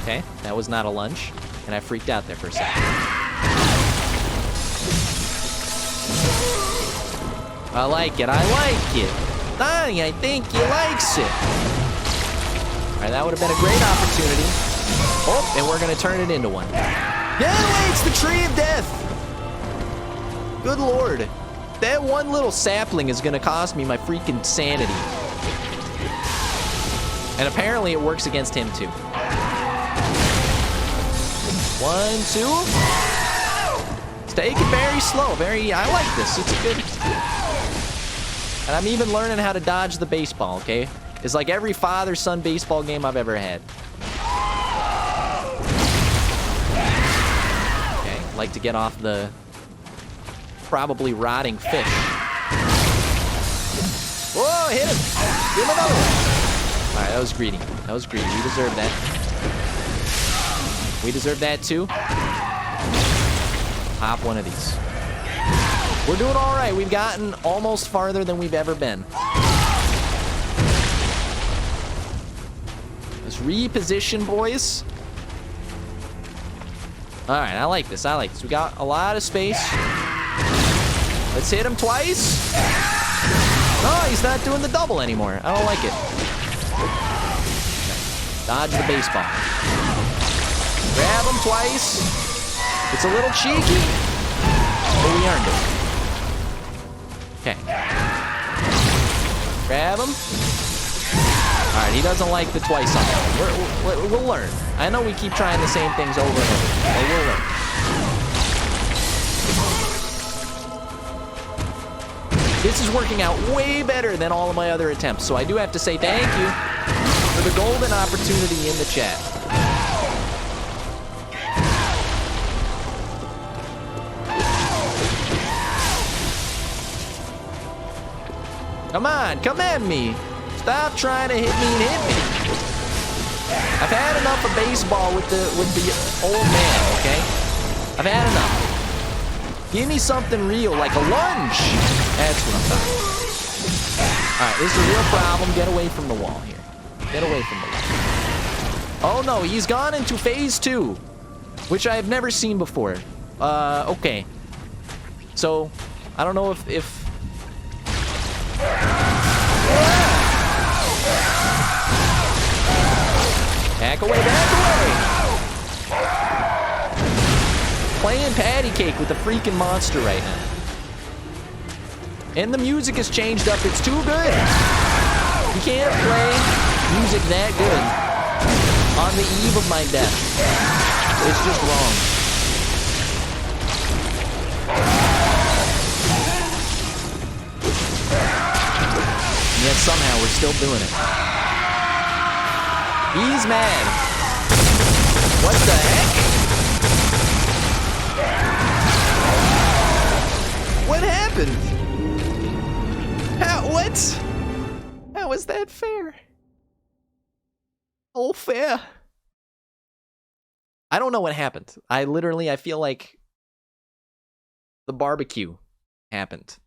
Okay, that was not a lunge, and I freaked out there for a second. I like it, I like it. Donnie, I think he likes it. All right, that would have been a great opportunity. Oh, and we're gonna turn it into one. Yeah, wait, it's the tree of death. Good Lord. That one little sapling is gonna cost me my freaking sanity. And apparently it works against him too. 1, 2. Let's take it very slow. I like this. It's good. And I'm even learning how to dodge the baseball, okay? It's like every father-son baseball game I've ever had. Okay, like to get off the probably rotting fish. Whoa, hit him. Give him another one. All right, that was greedy. That was greedy. We deserve that. We deserve that too. Pop one of these. We're doing all right. We've gotten almost farther than we've ever been. Let's reposition, boys. All right, I like this. I like this. We got a lot of space. Let's hit him twice. Oh, he's not doing the double anymore. I don't like it. Dodge the baseball. Grab him twice. It's a little cheeky, but we earned it. Okay. Grab him. All right, he doesn't like the twice on that one. We'll learn. I know we keep trying the same things over and over, but we'll learn. This is working out way better than all of my other attempts, so I do have to say thank you for the golden opportunity in the chat. Come on, come at me. Stop trying to hit me and hit me. I've had enough of baseball with the old man, okay? I've had enough. Give me something real, like a lunge. That's what I'm talking about. All right, this is a real problem. Get away from the wall here. Get away from the wall. Oh no, he's gone into phase 2, which I have never seen before. Okay. So, I don't know if back away, back away! Playing patty cake with a freaking monster right now. And the music has changed up. It's too good. You can't play music that good on the eve of my death. It's just wrong. And yet somehow we're still doing it. He's mad. What the heck? What happened? What? How is that fair? Oh, fair. I don't know what happened. I feel like the barbecue happened.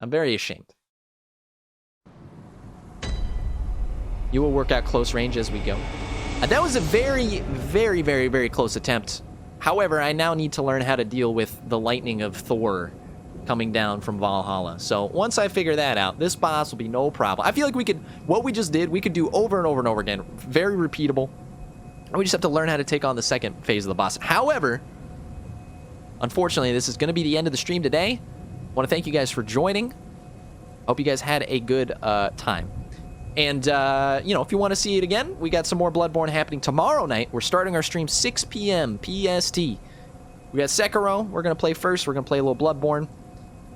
I'm very ashamed. You will work out close range as we go. That was a very, very, very, very close attempt. However, I now need to learn how to deal with the lightning of Thor coming down from Valhalla. So once I figure that out, this boss will be no problem. I feel like what we just did, we could do over and over and over again. Very repeatable. We just have to learn how to take on the second phase of the boss. However, unfortunately, this is going to be the end of the stream today. I want to thank you guys for joining. Hope you guys had a good time. And, you know, if you want to see it again, we got some more Bloodborne happening tomorrow night. We're starting our stream 6 p.m. PST. We got Sekiro. We're going to play first. We're going to play a little Bloodborne,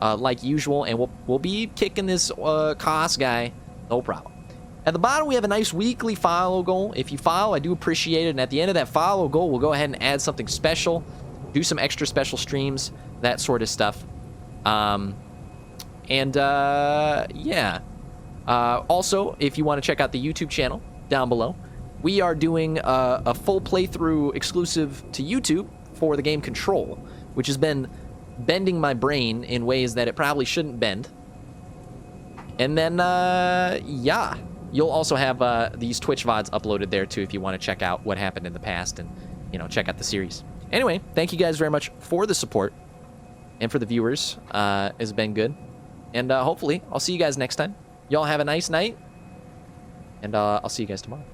like usual. And we'll be kicking this Kos guy. No problem. At the bottom, we have a nice weekly follow goal. If you follow, I do appreciate it. And at the end of that follow goal, we'll go ahead and add something special. Do some extra special streams. That sort of stuff. Yeah. Also, if you want to check out the YouTube channel down below, we are doing a full playthrough exclusive to YouTube for the game Control, which has been bending my brain in ways that it probably shouldn't bend. And then, yeah, you'll also have these Twitch VODs uploaded there too if you want to check out what happened in the past and, you know, check out the series. Anyway, thank you guys very much for the support and for the viewers. It's been good. And hopefully, I'll see you guys next time. Y'all have a nice night, and I'll see you guys tomorrow.